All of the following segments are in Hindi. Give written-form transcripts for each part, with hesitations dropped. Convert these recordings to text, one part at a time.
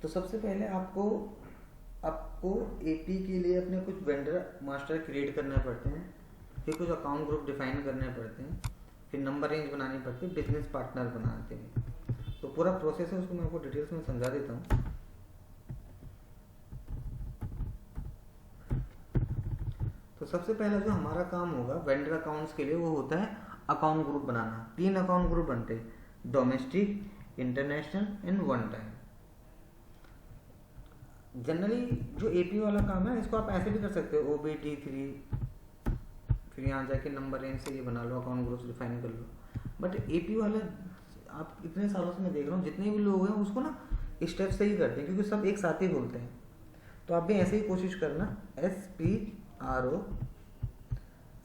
तो सबसे पहले आपको आपको एपी के लिए अपने कुछ वेंडर मास्टर क्रिएट करने पड़ते हैं, फिर कुछ अकाउंट ग्रुप डिफाइन करने पड़ते हैं, फिर नंबर रेंज बनानी पड़ती है, बिजनेस पार्टनर बनाते हैं। तो पूरा प्रोसेस है, उसको मैं आपको डिटेल्स में समझा देता हूँ। तो सबसे पहला जो हमारा काम होगा वेंडर अकाउंट्स के लिए वो होता है अकाउंट ग्रुप बनाना। 3 अकाउंट ग्रुप बनते हैं, domestic, international and one time. Generally जो एपी वाला काम है इसको आप ऐसे भी कर सकते हो, OBD3, फिर यहाँ जाके नंबर रेंज से ये बना लो, अकाउंट ग्रुप डिफाइन कर लो। बट एपी वाला आप इतने सालों से मैं देख रहा हूँ जितने भी लोग हैं उसको ना स्टेप से ही करते हैं, क्योंकि सब एक साथ ही बोलते हैं। तो आप भी ऐसे ही कोशिश करना। SPRO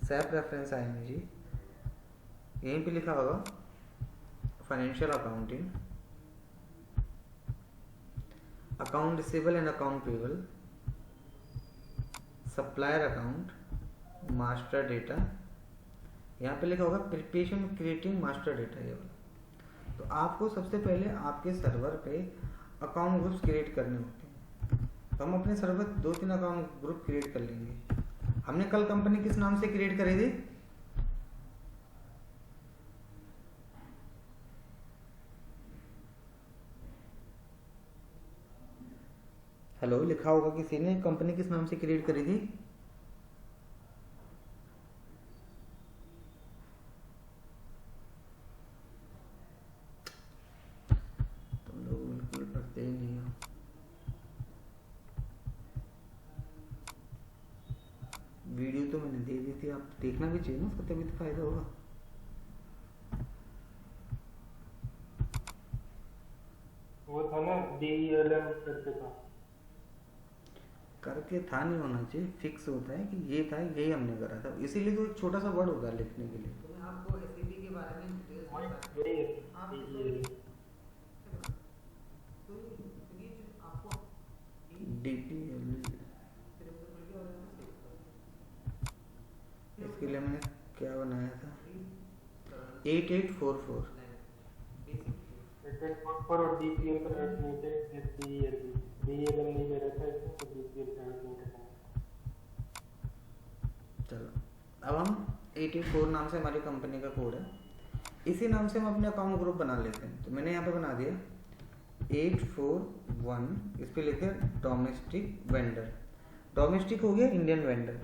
सेल्फ रेफरेंस ING, यहीं पे लिखा होगा financial accounting, account receivable and account payable, supplier account, master data, यहाँ पे लिखा होगा प्रिपरेशन क्रिएटिंग मास्टर डेटा, ये वाला। तो आपको सबसे पहले आपके सर्वर पे अकाउंट ग्रुप्स क्रिएट करने होते हैं। तो हम अपने सर्वर 2-3 अकाउंट ग्रुप क्रिएट कर लेंगे। हमने कल कंपनी किस नाम से क्रिएट करी थी? हेलो, लिखा होगा किसी ने, कंपनी किस नाम से क्रिएट करी थी? तुम लोग बिल्कुल पढ़ते ही नहीं हो। वीडियो तो मैंने दे दी थी, आप देखना भी चाहिए ना उसका, तभी तो फायदा होगा। वो था ना DELM करके था नहीं होना चाहिए, फिक्स होता है कि ये था, यही हमने करा था, इसीलिए तो एक छोटा सा वर्ड होता है लिखने के लिए। तो मैं आपको एसएपी के बारे में डिटेल्स बता DPL, इसके लिए मैंने क्या बनाया था, 8844 और DPL पर ऐड नहीं थे, DELM नहीं दे रहा था इसमें, तो DPL पर ऐड नहीं करना। चलो, अब हम 884 नाम से हमारी कंपनी का कोड है, इसी नाम से हम अपने अकाउंट ग्रुप बना लेते हैं। तो मैंने यहाँ पे बना दिया 841, इस पर लिखे डोमेस्टिक वेंडर। डोमेस्टिक हो गया इंडियन वेंडर।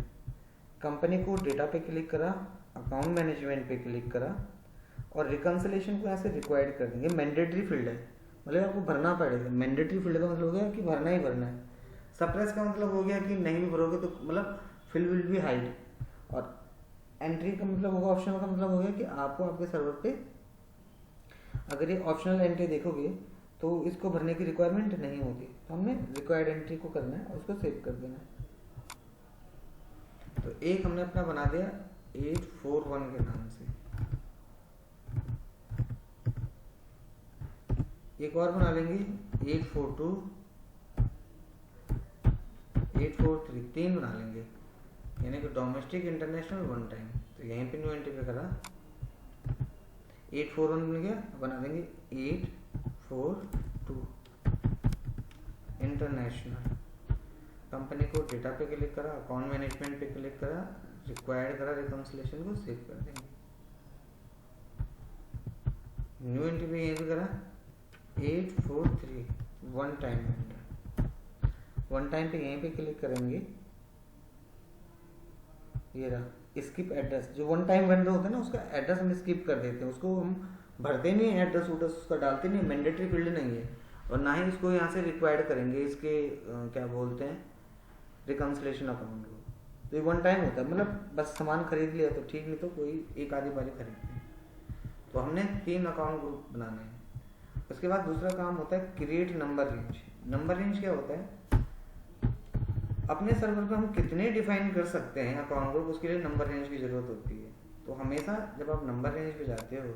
कंपनी को डेटा पे क्लिक करा, अकाउंट मैनेजमेंट पे क्लिक करा, और रिकन्सिलेशन को ऐसे रिक्वायर्ड कर देंगे। मैंडेटरी फील्ड है, मतलब आपको भरना पड़ेगा। मैंडेटरी फील्ड का मतलब हो गया कि भरना ही भरना है। सप्रेस का मतलब हो गया कि नहीं भी भरोगे तो मतलब फिल विल बी हाइड। और एंट्री का मतलब होगा, ऑप्शनल का मतलब हो गया कि आपको आपके सर्वर पे अगर ये ऑप्शनल एंट्री देखोगे तो इसको भरने की रिक्वायरमेंट नहीं होती, तो हमने रिक्वायर्ड एंट्री को करना है और उसको सेव कर देना है। तो एक हमने अपना बना दिया 841 के नाम से, एक और बना लेंगे 842, 843, 3 बना लेंगे, यानी कि डोमेस्टिक, इंटरनेशनल, वन टाइम। तो यहीं पे न्यू एंट्री पे करा 841 बन गया, बना देंगे 842 इंटरनेशनल। कंपनी को डेटा पे क्लिक करा, अकाउंट मैनेजमेंट पे क्लिक करा, रिक्वायर्ड करा, रिकन्सिलेशन को सेव कर देंगे। न्यू एंट्री पे यहीं पे करा 843 one time vendor. One time पे यहीं पे क्लिक करेंगे, ये रहा स्किप एड्रेस। जो वन टाइम वेंडर होता है ना, उसका एड्रेस हम स्किप कर देते हैं, उसको हम भरते नहीं है, एड्रेस उड्रेस उसका डालते नहीं, मैंडेटरी फील्ड नहीं है, और ना ही इसको यहाँ से रिक्वायर्ड करेंगे इसके क्या बोलते हैं, रिकन्सिलेशन अकाउंट को। तो ये वन टाइम होता है, मतलब बस सामान खरीद लिया तो ठीक, नहीं तो कोई एक आधी बारी खरीदते हैं। तो हमने 3 अकाउंट ग्रुप बनाने हैं। उसके बाद दूसरा काम होता है create number range. Number range क्या होता है, अपने सर्वर पे हम कितने डिफाइन कर सकते हैं अकाउंट ग्रुप, उसके लिए नंबर रेंज की जरूरत होती है। तो हमेशा जब आप नंबर रेंज पे जाते हो,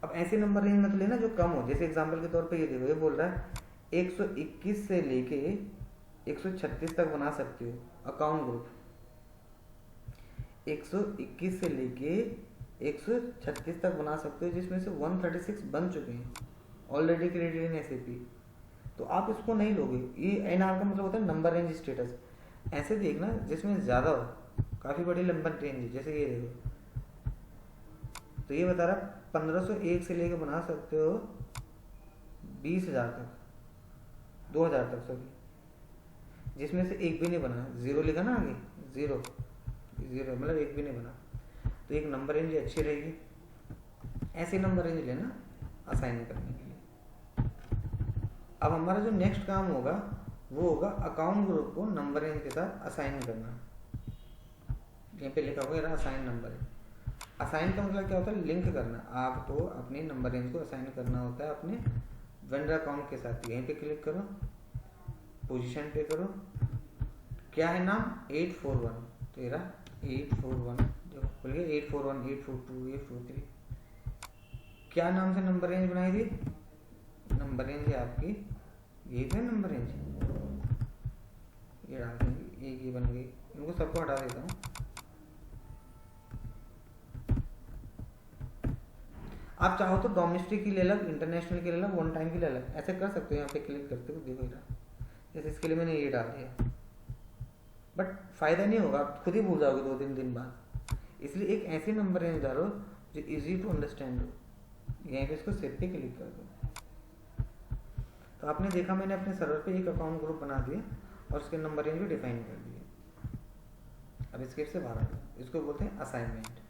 अब ऐसे नंबर रेंज मत लेना जो कम हो। जैसे एग्जांपल के तौर पे ये देखो, ये बोल रहा है 121 से लेके 136 तक बना सकते हो अकाउंट ग्रुप। 121 से लेके 136 तक बना सकते हो, जिसमें से 136 बन चुके हैं ऑलरेडी क्रिएटेड इन एसएपी। तो आप इसको नहीं लोगे। ये NR का मतलब होता है नंबर रेंज स्टेटस। ऐसे देखना जिसमें ज़्यादा हो, काफ़ी बड़ी नंबर रेंज है, जैसे ये देखो, तो ये बता रहा 1501 से लेकर बना सकते हो 20,000 तक, 2,000 तक सॉरी, जिसमें से एक भी नहीं बना, जीरो लिखा ना आगे, जीरो जीरो मतलब एक भी नहीं बना, तो एक नंबर रेंज अच्छी रहेगी। ऐसी नंबर रेंज लेना असाइन करने के लिए। अब हमारा जो नेक्स्ट काम होगा वो होगा अकाउंट ग्रुप को नंबर रेंज के साथ असाइन करना। यहाँ पे लिखा होगा असाइन नंबर रेंज। असाइन का मतलब क्या होता है? लिंक करना। आपको अपनी नंबर रेंज को असाइन करना होता है अपने वेंडर अकाउंट के साथ। यहीं पे क्लिक करो, पोजीशन पे करो, क्या है नाम 841, तो ये रहा 841, जो खुल गया 841, 842, 843। क्या नाम से नंबर रेंज बनाई थी? नंबर रेंज है आपकी, यही तो है नंबर रेंज, ये डाल देंगे, एक ही बन गई। इनको सबको हटा देता हूँ। आप चाहो तो डोमेस्टिक की ले अलग, इंटरनेशनल की ले अलग, वन टाइम की ले अलग, ऐसे कर सकते हो। यहाँ पे क्लिक करते हो, देखो इधर, जैसे इसके लिए मैंने ये डाल दिया, बट फायदा नहीं होगा, आप खुद ही भूल जाओगे 2-3 दिन बाद। इसलिए एक ऐसी नंबर रेंज डालो जो इजी टू अंडरस्टैंड हो। यहीं पे इसको सेव पे क्लिक कर दो। तो आपने देखा मैंने अपने सर्वर पे एक अकाउंट ग्रुप बना दिया और उसके नंबर रेंज भी डिफाइन कर दिए। अब इसके से बाहर आ जाओ, इसको बोलते हैं असाइनमेंट।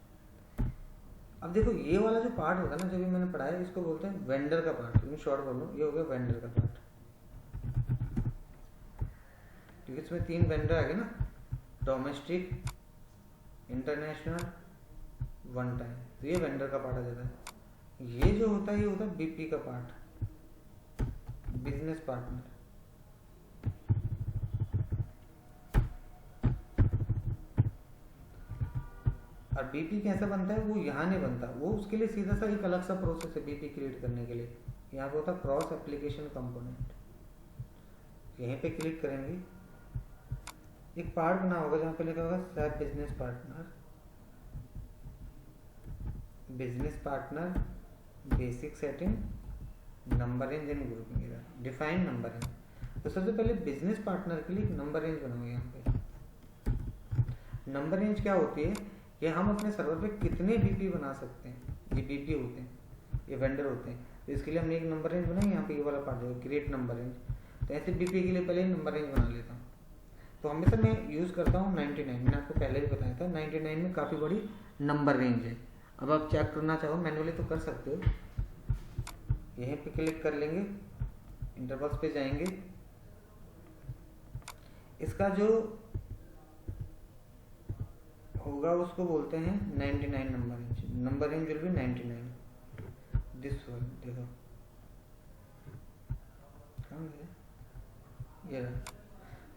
अब देखो ये वाला जो पार्ट होगा ना, जो भी मैंने पढ़ाया, इसको बोलते हैं वेंडर का पार्ट। इन शॉर्ट बोल लो, ये हो गया वेंडर का पार्ट, क्योंकि इसमें 3 वेंडर आ गए ना, डोमेस्टिक, इंटरनेशनल, वन टाइम, तो ये वेंडर का पार्ट आ जाता है। ये जो होता है ये होता है बीपी का पार्ट, बिजनेस पार्टनर। और बीपी कैसे बनता है वो यहाँ नहीं बनता, वो उसके लिए सीधा सा एक अलग सा प्रोसेस है बीपी क्रिएट करने के लिए। यहाँ पे होता है क्रॉस एप्लीकेशन कंपोनेंट। यहीं पे क्लिक करेंगे, एक पार्ट बना होगा जहाँ पे लिखा होगा SAP business partner, business partner, basic setting, number range and grouping, define number range. तो सबसे पहले बिजनेस पार्टनर के लिए एक नंबर रेंज बनाओ। यहाँ पे नंबर रेंज क्या होती है कि हम अपने सर्वर पे कितने बीपी बना सकते हैं। ये बीपी होते हैं, ये वेंडर होते हैं, तो इसके लिए हमने एक नंबर रेंज बनाई। यहाँ पे ये वाला पार्ट है क्रिएट नंबर रेंज। तो ऐसे बीपी के लिए पहले नंबर रेंज बना लेता हूँ। तो हमेशा मैं यूज़ करता हूँ 99। मैंने आपको पहले भी बताया था 99 में काफ़ी बड़ी नंबर रेंज है। अब आप चेक करना चाहो मैनुअली तो कर सकते हो। यहीं पे क्लिक कर लेंगे, इंटरबॉक्स पे जाएंगे, इसका जो होगा उसको बोलते हैं 99 number range. Number range will be 99। This one देखो ये रहा।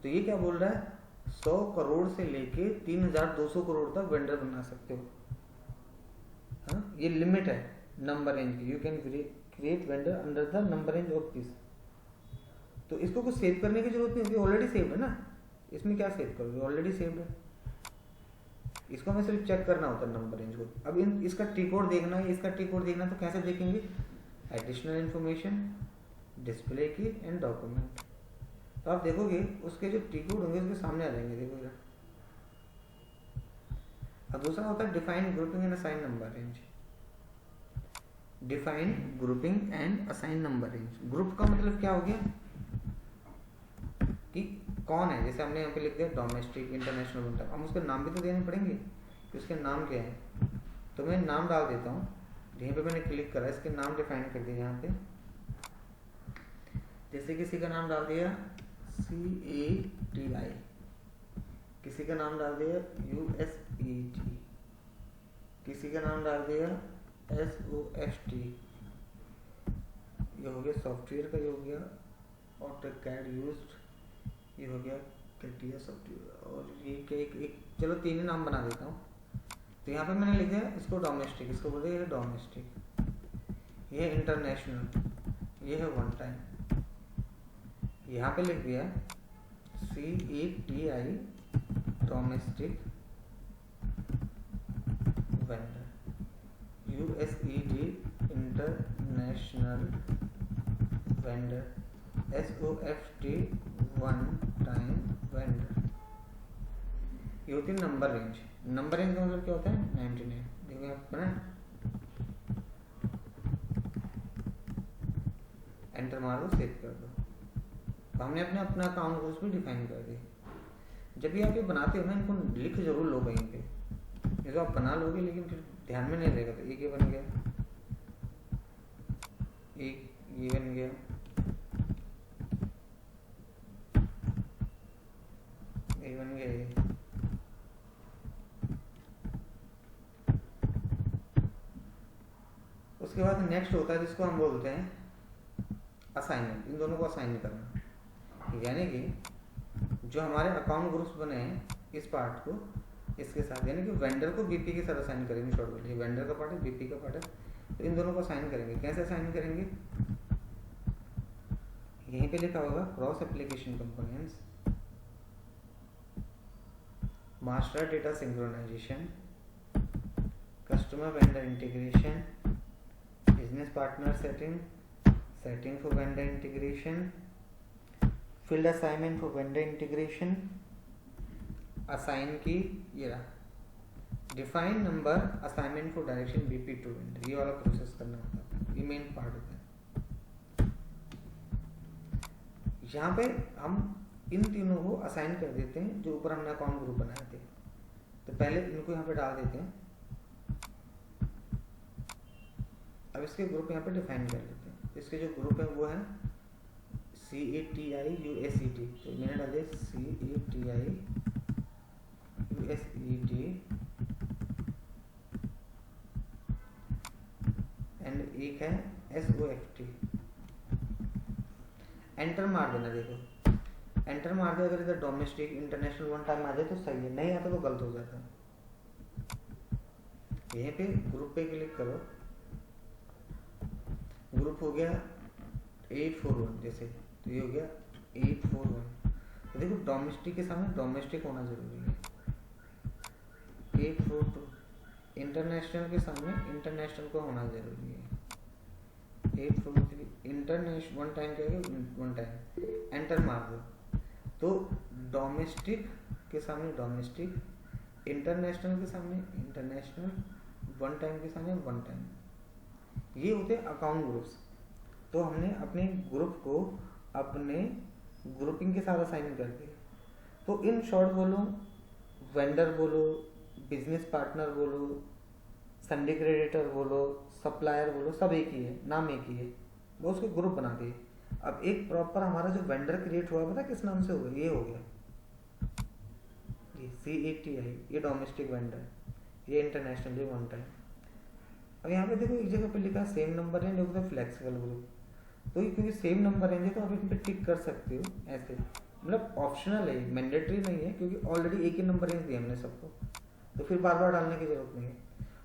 तो ये क्या बोल रहा है, 100 करोड़ से लेके 3,200 करोड़ तक वेंडर बना सकते हो। हाँ, ये लिमिट है नंबर रेंज की। You can create vendor under the number range of this. तो इसको कुछ सेव करने की जरूरत नहीं होती, ऑलरेडी सेव है ना। इसमें क्या सेव करोगे, ऑलरेडी सेव्ड है। इसको हमें सिर्फ चेक करना होता है नंबर रेंज को। अब इसका टी कोड देखना है, इसका टी कोड देखना, तो कैसे देखेंगे? एडिशनल इन्फॉर्मेशन, डिस्प्ले की एंड डॉक्यूमेंट। तो आप देखोगे उसके जो टी कोड होंगे उसके सामने आ जाएंगे, देखो इधर। अब दूसरा होता है define grouping and assign number range. Define grouping and assign number range. Group का मतलब क्या हो गया कि कौन है, जैसे हमने यहाँ पे लिख दिया डोमेस्टिक, इंटरनेशनल, वन टाइम। हम उसके नाम भी तो देने पड़ेंगे कि उसके नाम क्या है। तो मैं नाम डाल देता हूँ, यहीं पे मैंने क्लिक करा, इसके नाम डिफाइन कर दिया यहाँ पे। जैसे किसी का नाम डाल दिया CATI, किसी का नाम डाल दिया USET, किसी का नाम डाल दिया SOST। ये हो गया सॉफ्टवेयर का, ये हो गया AutoCAD यूज्ड, ये हो गया कैटिया सॉफ्टवेयर। और ये क्या एक चलो 3 ही नाम बना देता हूँ। तो यहाँ पे मैंने लिख दिया इसको डोमेस्टिक, इसको बोलते हैं डोमेस्टिक, ये इंटरनेशनल, ये है वन टाइम। यहाँ पे लिख दिया CATI domestic vendor, USET international vendor, SOFT one time vendor, ये होती है नंबर रेंज। नंबर रेंज का मतलब क्या होता है 99। देखो यहाँ पर एंटर मार दो, सेव कर दो। तो हमने अपना अकाउंट ग्रुप्स भी डिफाइन कर दिए। जब भी आप ये बनाते हो ना, इनको लिख जरूर लो कहीं पे। ये तो आप बना लोगे लेकिन फिर ध्यान में नहीं रहेगा। तो एक ये बन गया, एक ये बन गया, ये बन गया, ये उसके बाद नेक्स्ट होता है जिसको हम बोलते हैं असाइनमेंट। इन दोनों को असाइन करना, यानी कि जो हमारे अकाउंट ग्रुप्स बने हैं इस पार्ट को इसके साथ, यानी कि वेंडर को बीपी के साथ असाइन करेंगे। शॉर्ट में ये वेंडर का पार्ट है, बीपी का पार्ट है, तो इन दोनों को असाइन करेंगे। कैसे असाइन करेंगे? यहीं पे लिखा होगा cross application components, master data synchronization, customer vendor integration, business partner setting, setting for vendor integration, field assignment for vendor integration, assign की ये रहा, define number assignment for direction BP to vendor. ये वाला प्रोसेस करना होता है, ये मेन पार्ट होता है। यहाँ पे हम इन तीनों को असाइन कर देते हैं जो ऊपर हमने अकाउंट ग्रुप बनाए थे। तो पहले इनको यहाँ पे डाल देते हैं। अब इसके ग्रुप यहाँ पे डिफाइन कर लेते हैं। इसके जो ग्रुप है वो है CATI-USET। तो मैंने डाल दिया CATI-USET एंड एक है SOFT। एंटर मार देना। देखो एंटर मार दे, अगर इधर डोमेस्टिक इंटरनेशनल वन टाइम आ जाए तो सही है, नहीं आता तो गलत हो जाता है। यहीं पे ग्रुप पे क्लिक करो, ग्रुप हो गया 841 जैसे, तो ये हो गया 841। तो देखो डोमेस्टिक के सामने डोमेस्टिक होना जरूरी है। 842 इंटरनेशनल के सामने इंटरनेशनल को होना जरूरी है। 843 इंटरनेशनल वन टाइम क्या है, वन टाइम एंटर मार दो। तो डोमेस्टिक के सामने डोमेस्टिक, इंटरनेशनल के सामने इंटरनेशनल, वन टाइम के सामने वन टाइम। ये होते हैं अकाउंट ग्रुप्स। तो हमने अपने ग्रुप को अपने ग्रुपिंग के साथ असाइन कर दिया। तो इन शॉर्ट बोलो, वेंडर बोलो, बिजनेस पार्टनर बोलो, संडे क्रेडिटर बोलो, सप्लायर बोलो, सब एक ही है, नाम एक ही है, वो उसके ग्रुप बना दिए। अब एक प्रॉपर हमारा जो वेंडर क्रिएट हुआ, पता किस नाम से हुआ? ये हो गया ये CATI, ये डोमेस्टिक वेंडर, ये इंटरनेशनल, ये वन टाइम। अब यहाँ पे देखो एक जगह पे लिखा सेम नंबर रेंज, होता है फ्लेक्सिबल ग्रुप। तो क्योंकि सेम नंबर रेंज है तो आप इन पे टिक कर सकते हो ऐसे, मतलब ऑप्शनल है, मैंडेटरी नहीं है, क्योंकि ऑलरेडी एक ही नंबर रेंज दिया हमने सबको, तो फिर बार बार डालने की जरूरत नहीं है।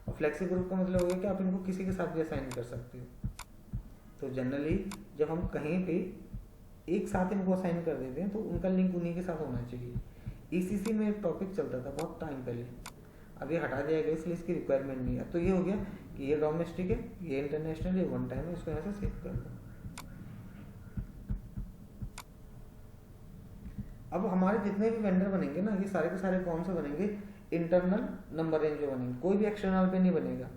और फ्लेक्सिबल ग्रुप का मतलब हो गया कि आप इनको किसी के साथ भी असाइन कर सकते हो। तो जनरली जब हम कहीं पे एक साथ इनको असाइन कर देते हैं तो उनका लिंक उन्हीं के साथ होना चाहिए। ECC में एक टॉपिक चलता था बहुत टाइम पहले, अब ये हटा दिया गया इसलिए इसकी रिक्वायरमेंट नहीं है। तो ये हो गया कि ये डोमेस्टिक है, ये इंटरनेशनल, ये वन टाइम है, इसको यहाँ से सेव कर दो। अब हमारे जितने भी वेंडर बनेंगे ना, ये सारे के सारे कौन से बनेंगे? इंटरनल नंबर रेंज जो बनेंगे, कोई भी एक्सटर्नल पे नहीं बनेगा।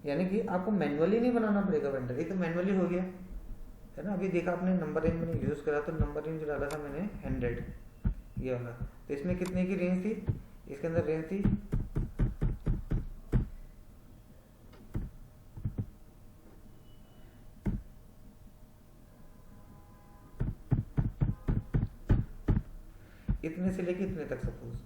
यानी कि आपको मैन्युअली नहीं बनाना पड़ेगा वेंडर, ये तो मैन्युअली हो गया है ना। अभी देखा आपने नंबर रेंज मैंने यूज करा, तो नंबर रेंज डाला था मैंने 100, ये वाला। तो इसमें कितने की रेंज थी? इसके अंदर रेंज थी 1 से लेके इतने तक सपोज।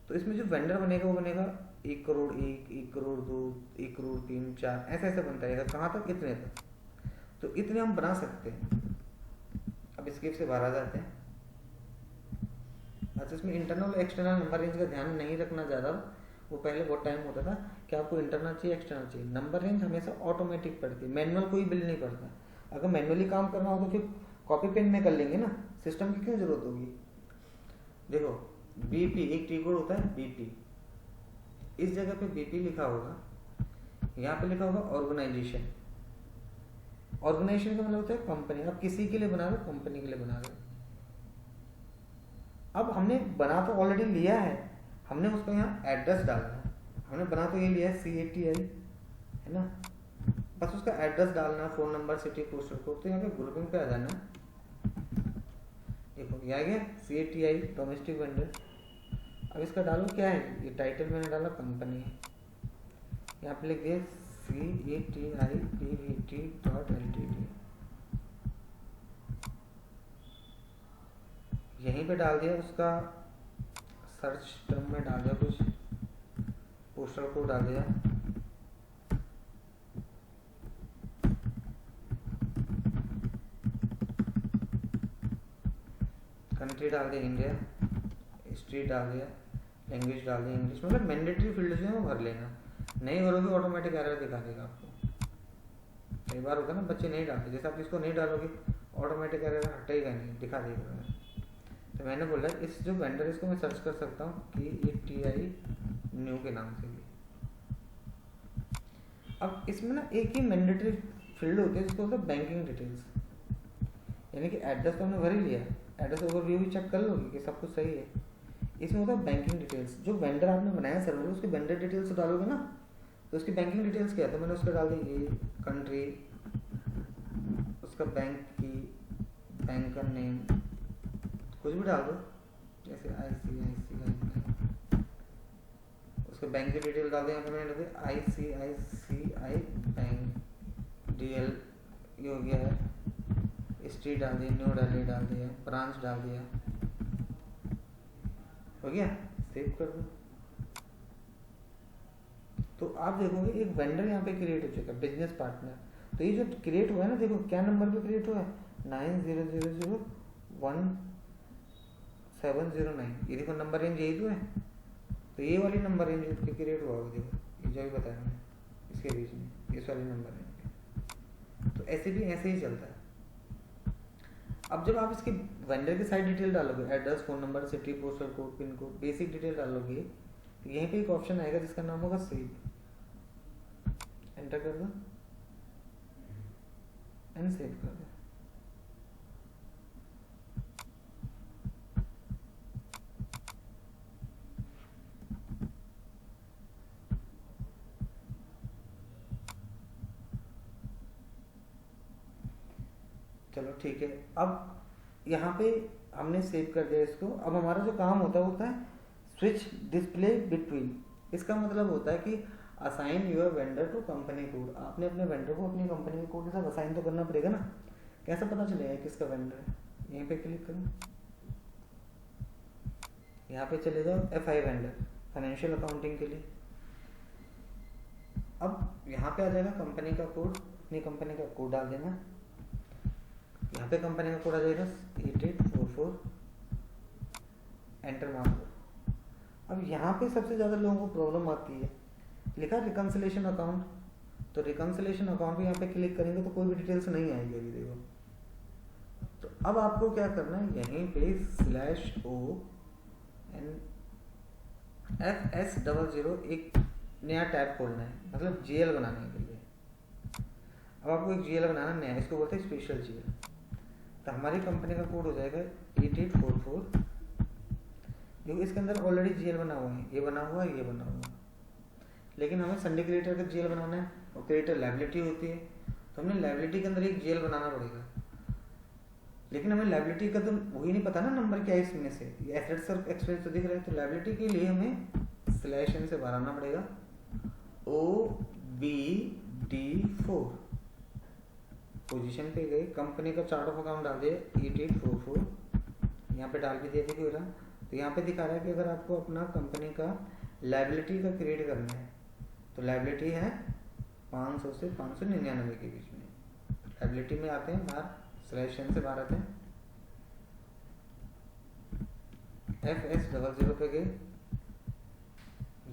तो इसमें जो वेंडर बनेगा वो बनेगा 1 करोड़ 1, 1 करोड़ 2, 1 करोड़ 3, 4, ऐसे ऐसे बनता रहेगा। कहाँ तक? इतने तक। तो इतने हम बना सकते हैं। अब स्किप से बाहर आ जाते हैं। अच्छा, इसमें इंटरनल और एक्सटर्नल नंबर रेंज का ध्यान नहीं रखना ज़्यादा। वो पहले बहुत टाइम होता था कि आपको इंटरनल चाहिए एक्सटर्नल चाहिए। नंबर रेंज हमेशा ऑटोमेटिक पड़ती है, मैनुअल कोई बिल नहीं पड़ता। अगर मैनुअली काम करना हो तो फिर कॉपी पेन में कर लेंगे ना, सिस्टम की क्यों जरूरत होगी। देखो BP एक टी कोड होता है BP, इस जगह पे BP लिखा होगा, यहाँ पे लिखा होगा ऑर्गेनाइजेशन, ऑर्गेनाइजेशन का मतलब होता है कंपनी। अब किसी के लिए बना रहे हो, कंपनी के लिए बना रहे हो। अब हमने बना तो ऑलरेडी लिया है, हमने उसका यहाँ एड्रेस डालना है। हमने बना तो ये लिया है CATI, है ना, बस उसका एड्रेस डालना, phone number, city, postal code. तो यहाँ पे ग्रुपिंग पे आ जाना। देखो ये आ गया CATI डोमेस्टिक वेंडर। अब इसका डालो क्या है, ये टाइटल मैंने डाला कंपनी, यहाँ पे लिख दिया CATIPVT.LTD। यहीं पे डाल दिया उसका सर्च टर्म में डाल दिया कुछ, पोस्टल कोड डाल दिया, कंट्री डाल दिया इंडिया, स्ट्रीट डाल दिया, लैंग्वेज डाल दिया इंग्लिश। मतलब मैंडेटरी फील्ड जो है वो भर लेना, नहीं भरोगे ऑटोमेटिक एरर दिखा देगा आपको। कई बार होता है ना बच्चे नहीं डालते, जैसे आप इसको नहीं डालोगे ऑटोमेटिक एरर हटेगा नहीं, दिखा देगा। तो मैंने बोला इस जो वेंडर इसको मैं सर्च कर सकता हूँ CATI न्यू के नाम से भी। अब इसमें ना एक ही मैंडेटरी फील्ड होती है जिसको होता है बैंकिंग डिटेल्स, यानी कि एड्रेस तो हमने भर ही लिया, एड्रेस ओवरव्यू भी चेक कर लोगे कि सब कुछ सही है। इसमें होता है बैंकिंग डिटेल्स, जो वेंडर आपने बनाया सर्वर उसके वेंडर डिटेल्स डालोगे ना, तो उसकी बैंकिंग डिटेल्स क्या है, तो मैंने उसका डाल दी ये कंट्री, उसका बैंक की, बैंक का नेम, कुछ भी डाल दो, जैसे ICICI, उसके बैंक की डिटेल डाल दें। यहाँ पे मैंने डाल दिया ICICI बैंक DL, ये हो गया है, स्ट्रीट डाल दिया, न्यू दिल्ली डाल दिया, ब्रांच डाल दिया, हो गया, सेव कर दो। तो आप देखोगे एक वेंडर यहाँ पे क्रिएट हो चुका है, बिजनेस पार्टनर। तो ये जो क्रिएट हुआ है ना, देखो क्या नंबर पे क्रिएट हुआ है, 90001709। ये देखो नंबर रेंज यही तो है, तो ये वाली नंबर रेंज पे क्रिएट हुआ होगा। देखो ये जो भी बताया मैंने, इसके बीच में इस वाली नंबर रेंज पे। तो ऐसे भी ऐसे ही चलता है। अब जब आप इसकी वेंडर की साइड डिटेल डालोगे, address, phone number, city, postal code, pin code, basic detail डालोगे, तो यहीं पे एक ऑप्शन आएगा जिसका नाम होगा सेव। एंटर कर दो एंड सेव कर दो। चलो ठीक है, अब यहाँ पे हमने सेव कर दिया इसको। अब हमारा जो काम होता है स्विच डिस्प्ले बिटवीन। इसका मतलब होता है कि assign your vendor to company code. आपने अपने वेंडर को अपनी कंपनी के कोड के साथ असाइन तो करना पड़ेगा ना। कैसे पता चलेगा किसका वेंडर है, यहीं पे क्लिक करो, यहाँ पे चले जाओ FI वेंडर, फाइनेंशियल अकाउंटिंग के लिए। अब यहाँ पे आ जाएगा कंपनी का कोड, अपनी कंपनी का कोड डाल देना। यहाँ पे कंपनी का कोड आ जाएगा 8844, एंटर मार दो। अब यहाँ पे सबसे ज़्यादा लोगों को प्रॉब्लम आती है, लिखा रिकंसिलेशन अकाउंट, तो रिकंसिलेशन अकाउंट भी यहाँ पे क्लिक करेंगे तो कोई भी डिटेल्स नहीं आएगी। अभी देखो, तो अब आपको क्या करना है, यहीं पे /ONFS00 एक नया टैब खोलना है, मतलब GL बनाने के लिए। अब आपको एक GL बनाना नया, इसको बोलते हैं स्पेशल GL। तो हमारी कंपनी का कोड हो जाएगा 8844। देखो इसके अंदर ऑलरेडी GL बना हुआ है, ये बना हुआ है, ये बना हुआ है, लेकिन हमें संडे क्रिएटर का GL बनाना है और क्रिएटर लायबिलिटी होती है, तो हमें लायबिलिटी के अंदर एक GL बनाना पड़ेगा। लेकिन हमें लायबिलिटी का तो वही नहीं पता ना नंबर क्या है इसमें से, ये एसेट्स और एक्सपेंस तो दिख रहा है। तो लायबिलिटी के लिए हमें /n से बाहर आना पड़ेगा, OBD4, पोजीशन पे गए, कंपनी का चार्ट ऑफ अकाउंट डाल दिया 8844, यहाँ पे डाल के दिया, देखो रहा। तो यहाँ पे दिखा रहा है कि अगर आपको अपना कंपनी का लायबिलिटी का क्रिएट करना है तो लायबिलिटी है 500 से 599 के बीच में। लायबिलिटी में आते हैं बाहर, /n से बाहर आते हैं, FS00 पे गए,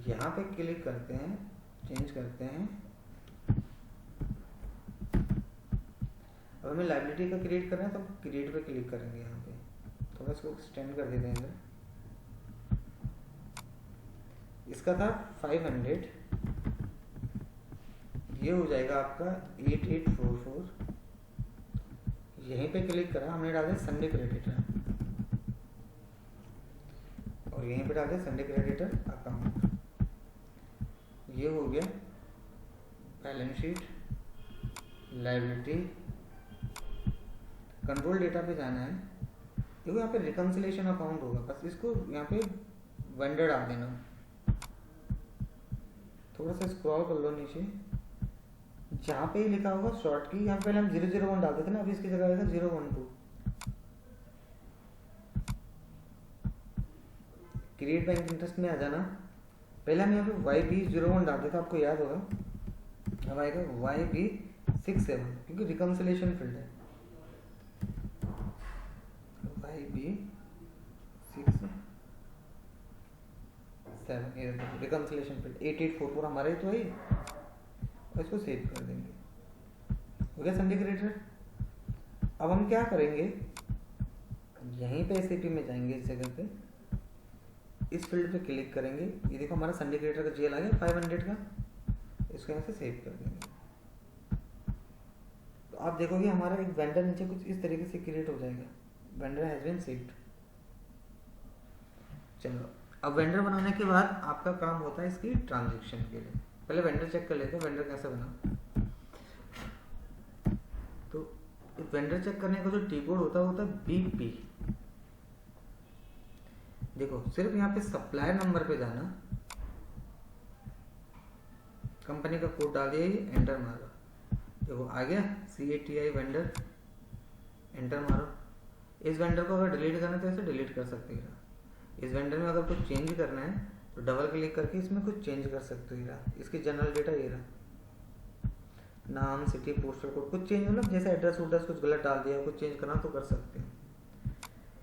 यहाँ पे क्लिक करते हैं, चेंज करते हैं। अब हमें लायबिलिटी का क्रिएट करना है तो क्रिएट पे क्लिक करेंगे। यहाँ पे थोड़ा इसको एक्सटेंड कर देते हैं। इसका था 500, ये हो जाएगा आपका 8844 यहीं पे क्लिक करा, हमने डाल दिया संडे क्रेडिटर और यहीं पे डाल दिया संडे क्रेडिटर अकाउंट। ये हो गया balance sheet, liability, control data पे जाना है। देखो यहाँ पे रिकंसिलेशन अकाउंट होगा, बस इसको यहाँ पे वेंडर डाल देना। थोड़ा सा स्क्रॉल कर लो नीचे, जहाँ पे ही लिखा होगा शॉर्ट की, यहाँ पहले हम 001 डालते थे ना, अभी इसकी जगह आएगा 012। क्रिएट बैंक इंटरेस्ट में आ जाना। पहले हम यहाँ पे YB01 डालते थे, आपको याद होगा। अब आएगा YB67 क्योंकि रिकंसिलेशन फील्ड है। YB67 रिकंसिलेशन फील्ड 8844 हमारा ही तो है, और इसको सेव कर देंगे। हो गया संडे क्रेडिटर। अब हम क्या करेंगे, यहीं पे SAP में जाएंगे, इस जगह पे इस फील्ड पे क्लिक करेंगे। ये देखो हमारा संडे क्रेडिटर का GL आ गया 500 का, इसको यहाँ से सेव कर देंगे। तो आप देखोगे हमारा एक वेंडर नीचे कुछ इस तरीके से क्रिएट हो जाएगा, वेंडर हैज बीन सेव्ड। चलो अब वेंडर बनाने के बाद आपका काम होता है इसकी ट्रांजैक्शन के लिए। पहले वेंडर चेक कर लेते हैं वेंडर कैसे बना। तो वेंडर चेक करने का जो टी कोड होता है BP। देखो सिर्फ यहाँ पे सप्लायर नंबर पे जाना, कंपनी का कोड डाल दिया, एंटर मारो। देखो आ गया CATI वेंडर, एंटर मारो। इस वेंडर को अगर डिलीट करना है तो ऐसे डिलीट कर सकते हो। इस वेंडर में अगर कुछ चेंज करना है तो डबल क्लिक करके इसमें कुछ चेंज कर सकते हो। इसकी जनरल डेटा ये रहा, नाम, सिटी, पोस्टल कोड, कुछ चेंज मतलब जैसे एड्रेस उड्रेस कुछ गलत डाल दिया, कुछ चेंज करना तो कर सकते हो।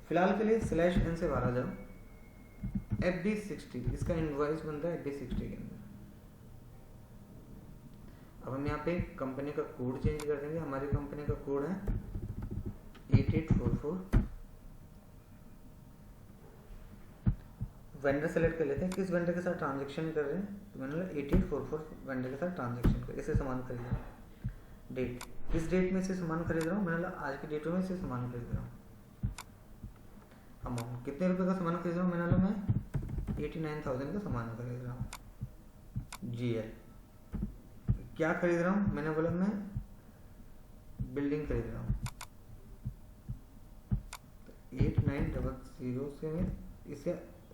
फिलहाल के लिए /n से बाहर आ जाओ। FB60 इसका इनवॉइस बनता है FB60 के अंदर। अब हम यहाँ पे कंपनी का कोड चेंज कर देंगे। हमारी कंपनी का कोड है 8844। वेंडर सेलेक्ट कर लेते हैं, किस वेंडर के साथ ट्रांजैक्शन कर रहे हैं। तो मैंने बोला 8844 वेंडर के साथ ट्रांजैक्शन कर, इसे सामान खरीद रहा हूँ। डेट, किस डेट में से सामान खरीद रहा हूँ, मैंने बोला आज की डेट में से सामान खरीद रहा हूँ। अमाउंट, कितने रुपए का सामान खरीद रहा हूँ, मैंने बोला मैं 89,000 का सामान खरीद रहा हूँ। GL, क्या खरीद रहा हूँ, मैंने बोला मैं बिल्डिंग खरीद रहा हूँ। 8900 से मैं इसे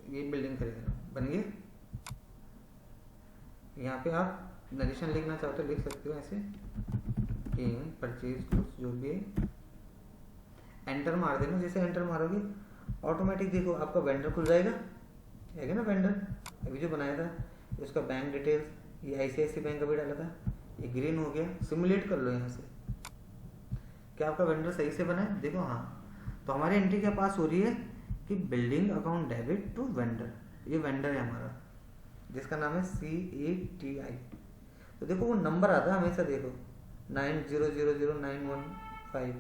ये बिल्डिंग खरीद रहा हूँ, बन गया। यहाँ पे आप नरेशन लिखना चाहते हो लिख सकते हो ऐसे, परचेज गुड्स जो भी है, एंटर मार देना। जैसे एंटर मारोगे ऑटोमेटिक देखो आपका वेंडर खुल जाएगा, है ना वेंडर अभी जो बनाया था, उसका बैंक डिटेल्स, ये ICICI बैंक अभी डाला था, ये ग्रीन हो गया। सिमुलेट कर लो यहाँ से, क्या आपका वेंडर सही से बना है, देखो हाँ। तो हमारी एंट्री क्या पास हो रही है कि building account debit to vendor, ये वेंडर है हमारा जिसका नाम है CATI। तो देखो वो नंबर आता है हमेशा, देखो 90000915,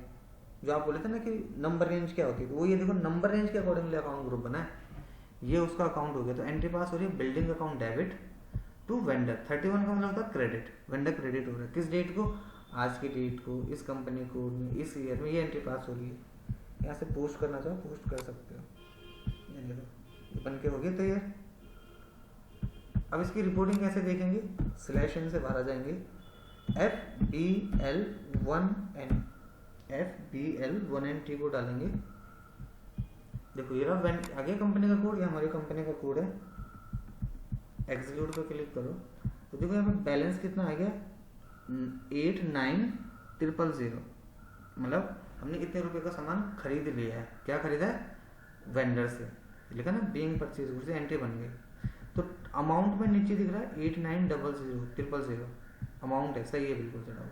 जो आप बोले थे ना कि नंबर रेंज क्या होती है, तो वो ये देखो नंबर रेंज के अकॉर्डिंगली अकाउंट ग्रुप बना है, ये उसका अकाउंट हो गया। तो एंट्री पास हो रही है building account debit to vendor. 31 का मतलब होता है क्रेडिट, वेंडर क्रेडिट हो रहा है किस डेट को, आज की डेट को, इस कंपनी कोड में, इस ईयर में, ये एंट्री पास हो रही है। यहाँ से पोस्ट करना चाहो पोस्ट कर सकते हो। ये देखो ये बन के हो गया तैयार। अब इसकी रिपोर्टिंग कैसे देखेंगे, /n से बाहर आ जाएंगे, FBL1N को डालेंगे। देखो ये रहा आगे कंपनी का कोड, ये हमारी कंपनी का कोड है। एग्जीक्यूट पे क्लिक करो तो देखो यहाँ पे बैलेंस कितना आ गया 89,000, मतलब हमने इतने रुपए का सामान खरीद लिया है। क्या खरीदा है, वेंडर से, लिखा ना बीइंग परचेज गुड्स, एंट्री बन गई। तो अमाउंट में नीचे दिख रहा है 89,000 अमाउंट है, सही है बिल्कुल चढ़ा हुआ।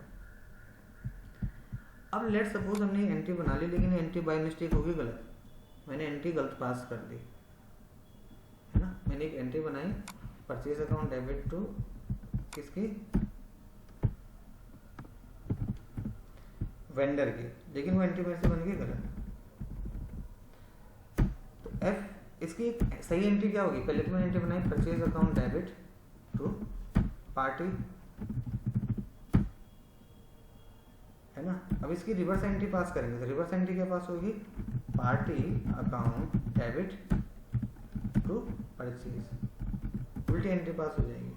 अब लेट सपोज हमने एंट्री बना ली, लेकिन एंट्री बाय मिस्टेक होगी गलत, मैंने एंट्री गलत पास कर दी है ना। मैंने एक एंट्री बनाई परचेज अकाउंट डेबिट टू किसकी, वेंडर की, लेकिन वो एंट्री मेरे से बन गई गलत। तो F इसकी सही एंट्री क्या होगी, पहले तो मैंने एंट्री बनाई purchase account debit to party, है ना। अब इसकी रिवर्स एंट्री पास करेंगे, तो रिवर्स एंट्री क्या पास होगी, party account debit to purchase, उल्टी एंट्री पास हो जाएगी।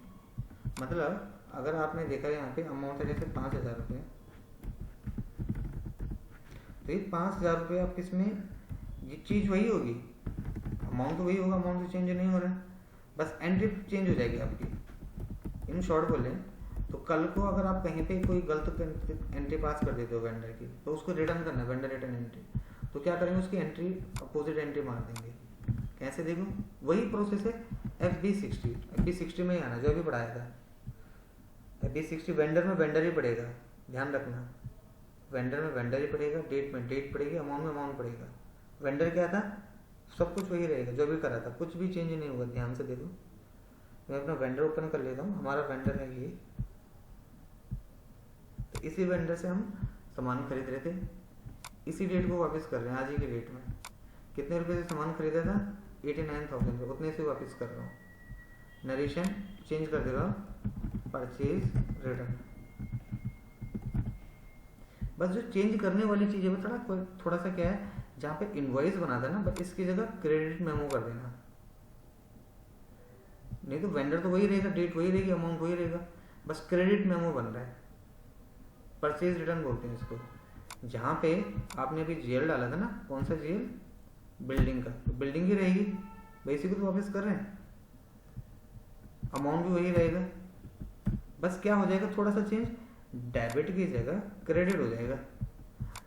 मतलब अगर आपने देखा यहाँ पे अमाउंट है जैसे 5,000 रुपये, तो ये 5,000 रुपये आप किसमें, ये चीज़ वही होगी, अमाउंट तो वही होगा, अमाउंट तो चेंज नहीं हो रहा है, बस एंट्री चेंज हो जाएगी आपकी। इन शॉर्ट बोले तो कल को अगर आप कहीं पे कोई गलत एंट्री पास कर देते हो वेंडर की, तो उसको रिटर्न करना है, वेंडर रिटर्न एंट्री, तो क्या करेंगे, उसकी एंट्री अपोजिट एंट्री मार देंगे। कैसे देखो, वही प्रोसेस है FB60, FB60 में ही आना जो अभी पढ़ाया था। FB60 वेंडर में वेंडर ही पड़ेगा, ध्यान रखना, वेंडर में वेंडर ही पड़ेगा, डेट में डेट पड़ेगी, अमाउंट में अमाउंट पड़ेगा। वेंडर क्या था, सब कुछ वही रहेगा जो भी करा था, कुछ भी चेंज नहीं होगा। ध्यान से देखो, मैं अपना वेंडर ओपन कर लेता हूँ, हमारा वेंडर है ये, तो इसी वेंडर से हम सामान खरीद रहे थे, इसी डेट को वापस कर रहे हैं, आज ही के डेट में। कितने रुपए से सामान खरीदा था, 89,000 उतने से वापस कर रहा हूँ। नरेशन चेंज कर दे रहा हूँ, परचेज रिटर्न। बस जो चेंज करने वाली चीज़ है वो थोड़ा सा क्या है, जहाँ पे इनवॉइस बना था ना, बस इसकी जगह क्रेडिट मेमो कर देना, नहीं तो वेंडर तो वही रहेगा, डेट वही रहेगी, अमाउंट वही रहेगा, बस क्रेडिट मेमो बन रहा है। परचेज रिटर्न बोलते हैं इसको। जहाँ पे आपने अभी जीएल डाला था ना, कौन सा जीएल, बिल्डिंग का, तो बिल्डिंग ही रहेगी, वैसे को तो वापस कर रहे हैं, अमाउंट भी वही रहेगा, बस क्या हो जाएगा, थोड़ा सा चेंज, डेबिट की जगह क्रेडिट हो जाएगा।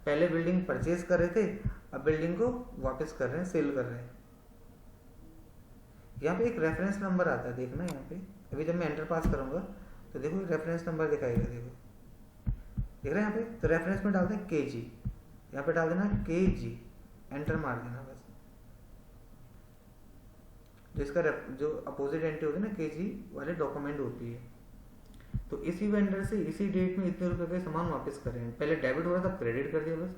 पहले बिल्डिंग परचेज कर रहे थे, अब बिल्डिंग को वापस कर रहे हैं, सेल कर रहे हैं। यहाँ पे एक रेफरेंस नंबर आता है, देखना यहाँ पे, अभी जब मैं एंटर पास करूंगा तो देखो रेफरेंस नंबर दिखाएगा, देखो देख रहे हैं यहाँ पे, तो रेफरेंस में डालते हैं KG, यहाँ पे डाल देना KG, एंटर मार देना बस। जिसका जो अपोजिट एंट्री होती है ना, KG वाले डॉक्यूमेंट होती है, तो इसी वेंडर से इसी डेट में इतने रुपए का सामान वापस कर रहे हैं। पहले डेबिट हो रहा था, क्रेडिट कर दिया बस।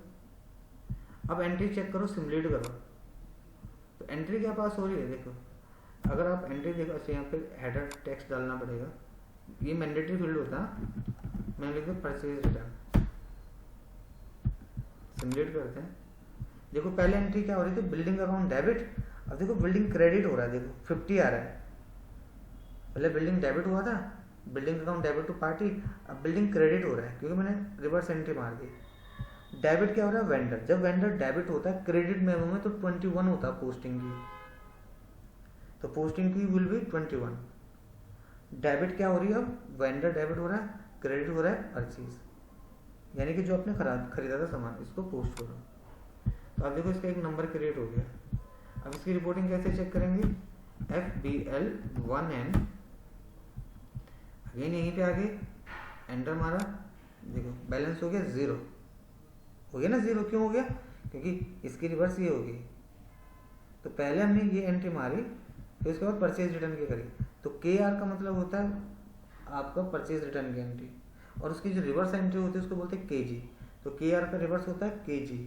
अब एंट्री चेक करो, सिमुलेट करो, तो एंट्री क्या पास हो रही है, देखो अगर आप एंट्री देखो, अच्छा यहाँ पे हेडर टेक्स्ट डालना पड़ेगा, ये मैंडेटरी फील्ड होता है, मैं लिख दूँ परचेज रिटर्न, सिमुलेट करते हैं। देखो पहले एंट्री क्या हो रही थी, बिल्डिंग अकाउंट डेबिट, अब देखो बिल्डिंग क्रेडिट हो रहा है, देखो 50 आ रहा है। पहले बिल्डिंग डेबिट हुआ था, building account debit to party, अब बिल्डिंग क्रेडिट हो रहा है क्योंकि मैंने रिवर्स एंट्री मार दी। डेबिट क्या हो रहा है, वेंडर, जब वेंडर डेबिट होता है क्रेडिट मेमो में तो 21 होता है पोस्टिंग की, तो पोस्टिंग की विल बी 21। डेबिट क्या हो रही है, अब वेंडर डेबिट हो रहा है, क्रेडिट हो रहा है परचेज, यानी कि जो आपने खरीदा था सामान, इसको पोस्ट करो। तो आप देखो इसका एक नंबर क्रिएट हो गया। अब इसकी रिपोर्टिंग कैसे चेक करेंगे, FBL1N, अगेन यहीं पे आगे एंटर मारा, देखो बैलेंस हो गया 0, हो गया ना 0, क्यों हो गया, क्योंकि इसकी रिवर्स ये होगी। तो पहले हमने ये एंट्री मारी, फिर उसके बाद परचेज रिटर्न की करी, तो KR का मतलब होता है आपका परचेज रिटर्न की एंट्री, और उसकी जो रिवर्स एंट्री होती है उसको बोलते हैं KG, तो KR का रिवर्स होता है KG।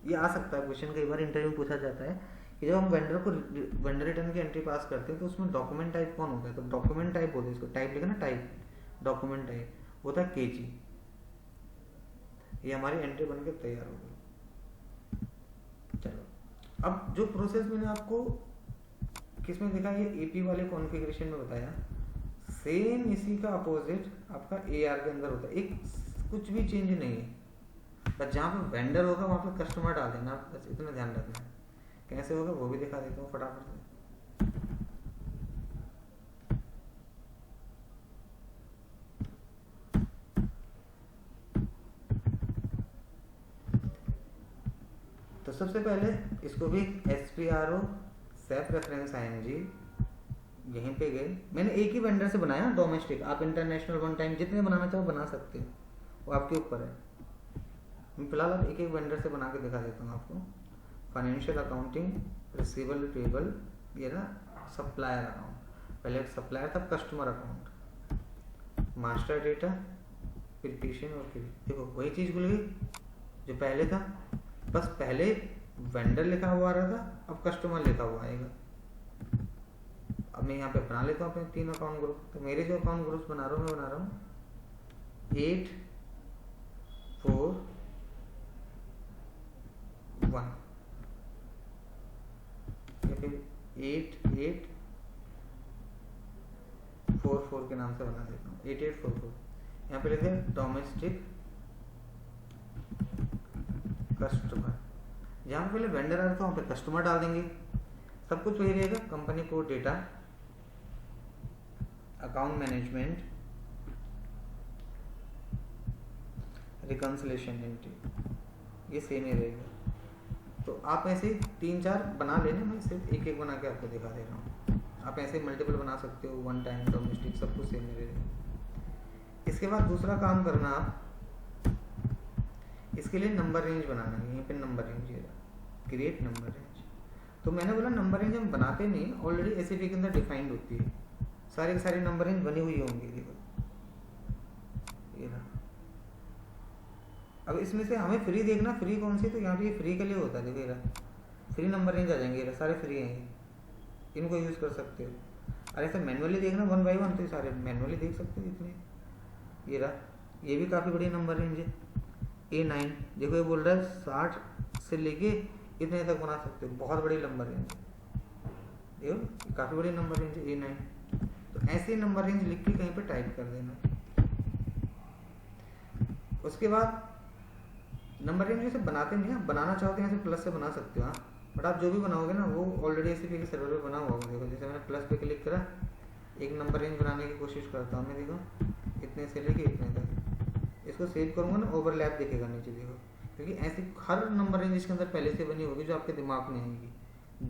ये आ सकता है क्वेश्चन, कई बार इंटरव्यू में पूछा जाता है कि जब हम वेंडर रिटर्न की एंट्री पास करते हैं तो उसमें डॉक्यूमेंट टाइप कौन होता है, तो डॉक्यूमेंट टाइप बोलते हैं इसको, टाइप लिखा ना, टाइप डॉक्यूमेंट टाइप होता है KG। ये हमारी एंट्री बनकर तैयार हो गई। चलो अब जो प्रोसेस मैंने आपको किसमें देखा, ये AP वाले कॉन्फ़िगरेशन में बताया, सेम इसी का अपोजिट आपका AR के अंदर होता है, एक कुछ भी चेंज नहीं है, बस जहाँ पे वेंडर होगा वहाँ पे कस्टमर डाल देना, बस इतना ध्यान रखना है। कैसे होगा वो भी दिखा देता हूँ फटाफट से। तो सबसे पहले इसको भी SPRO सेल्फ रेफरेंस ING यहीं पे गए, मैंने एक ही वेंडर से बनाया डोमेस्टिक, आप इंटरनेशनल वन टाइम जितने बनाना चाहो बना सकते हो, वो आपके ऊपर है। मैं फिलहाल अब एक एक वेंडर से बना के दिखा देता हूँ आपको। फाइनेंशियल अकाउंटिंग, रिसीवेबल पेबल, ये ना सप्लायर अकाउंट, पहले सप्लायर था, customer account, master data, preparation और फिर देखो वही चीज़ भूल गई जो पहले था, बस पहले वेंडर लिखा हुआ आ रहा था, अब कस्टमर लिखा हुआ आएगा। अब मैं यहाँ पे बना लेता हूँ अपने 3 अकाउंट ग्रुप, तो मेरे जो अकाउंट ग्रुप्स बना रहा हूँ, मैं बना रहा हूँ 8 1 या फिर 8844 के नाम से बना देता हूँ 8844। यहाँ पे लिखते हैं डोमेस्टिक कस्टमर। जहाँ पहले वेंडर आ रहा था वहाँ पे कस्टमर डाल देंगे, सब कुछ वही रहेगा। Company code data, account management, reconciliation entry, ये सेम ही रहेगा। तो आप ऐसे 3-4 बना लेना, मैं सिर्फ एक एक बना के आपको दिखा दे रहा हूँ। आप ऐसे मल्टीपल बना सकते हो, वन टाइम, डोमेस्टिक, सब कुछ सेम ही रहेगा। इसके बाद दूसरा काम करना आप, इसके लिए नंबर रेंज बनाना है। यहीं पे नंबर रेंज है, क्रिएट नंबर रेंज। तो मैंने बोला नंबर रेंज हम बनाते नहीं, ऑलरेडी एसएपी के अंदर डिफाइंड होती है, सारे के सारे नंबर रेंज बनी हुई होंगी। देखो ये रहा। अब इसमें से हमें फ्री देखना, फ्री कौन सी, तो यहाँ पे फ्री के लिए होता है। देखो ये रहा, फ्री नंबर रेंज आ जाएंगे, सारे फ्री हैं, इनको यूज़ कर सकते हो। और ऐसे मैनुअली देखना 1 बाई 1 तो सारे मैनुअली देख सकते हो इतने। ये रहा, ये भी काफ़ी बड़ी नंबर रेंज है। A9 देखो, ये बोल रहा है 60 से लेके इतने तक बना सकते हो, बहुत बड़ी नंबर रेंज है। देखो काफ़ी बड़ी नंबर रेंज है A9। तो ऐसे नंबर रेंज लिख के कहीं पे टाइप कर देना। उसके बाद नंबर रेंज जैसे बनाते नहीं, आप बनाना चाहोते हैं ऐसे प्लस से बना सकते हो। हाँ, बट आप जो भी बनाओगे ना वो ऑलरेडी एसएपी के सर्वर पे बना हुआ होगा। देखो जैसे मैंने प्लस पे क्लिक करा, एक नंबर रेंज बनाने की कोशिश करता हूँ मैं। देखो इतने से लेके इतने तक, इसको सेव करूँगा ना, ओवरलैप दिखेगा नीचे। देखो, क्योंकि ऐसी हर नंबर रेंज इसके अंदर पहले से बनी होगी जो आपके दिमाग में आएगी।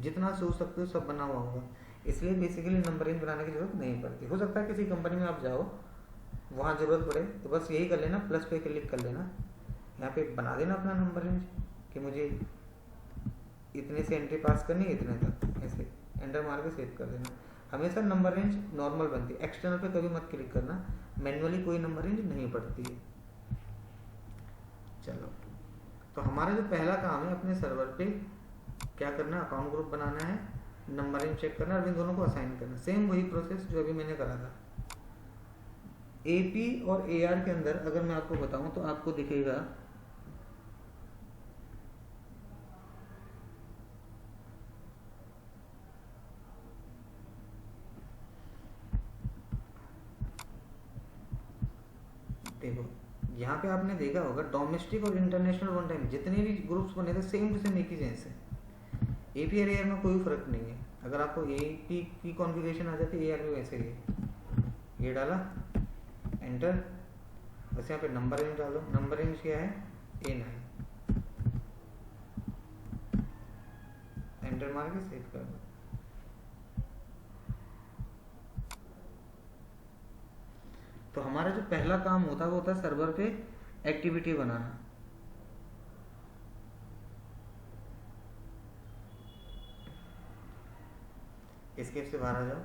जितना सोच सकते हो सब बना हुआ होगा, इसलिए बेसिकली नंबर रेंज बनाने की जरूरत नहीं पड़ती। हो सकता है किसी कंपनी में आप जाओ वहाँ जरूरत पड़े, तो बस यही कर लेना, प्लस पे क्लिक कर लेना, यहाँ पे बना देना अपना नंबर रेंज कि मुझे इतने से एंट्री पास करनी है इतने तक, ऐसे एंटर मार के सेव कर देना। हमेशा नंबर रेंज नॉर्मल बनती है, एक्सटर्नल पे कभी मत क्लिक करना, मैन्युअली कोई नंबर रेंज नहीं पड़ती है। चलो, तो हमारा जो पहला काम है अपने सर्वर पे क्या करना, अकाउंट ग्रुप बनाना है, नंबर रेंज चेक करना और इन दोनों को असाइन करना। सेम वही प्रोसेस जो अभी मैंने करा था। एपी और एआर के अंदर अगर मैं आपको बताऊं तो आपको दिखेगा देखो, यहाँ पे आपने देखा होगा डोमेस्टिक और इंटरनेशनल वन टाइम जितने भी ग्रुप्स बने थे सेम टू सेम एक ही जैसे। एपी और एआर में कोई फर्क नहीं है। अगर आपको एपी की कॉन्फ़िगरेशन आ जाती है, एआर में वैसे ही। ये डाला, एंटर, बस यहाँ पे नंबर रेंज डालो। नंबर रेंज क्या है, A9, एंटर मार के सेव कर दो। तो हमारा जो पहला काम होता है वो होता है सर्वर पे एक्टिविटी बनाना। एस्केप से बाहर आ जाओ।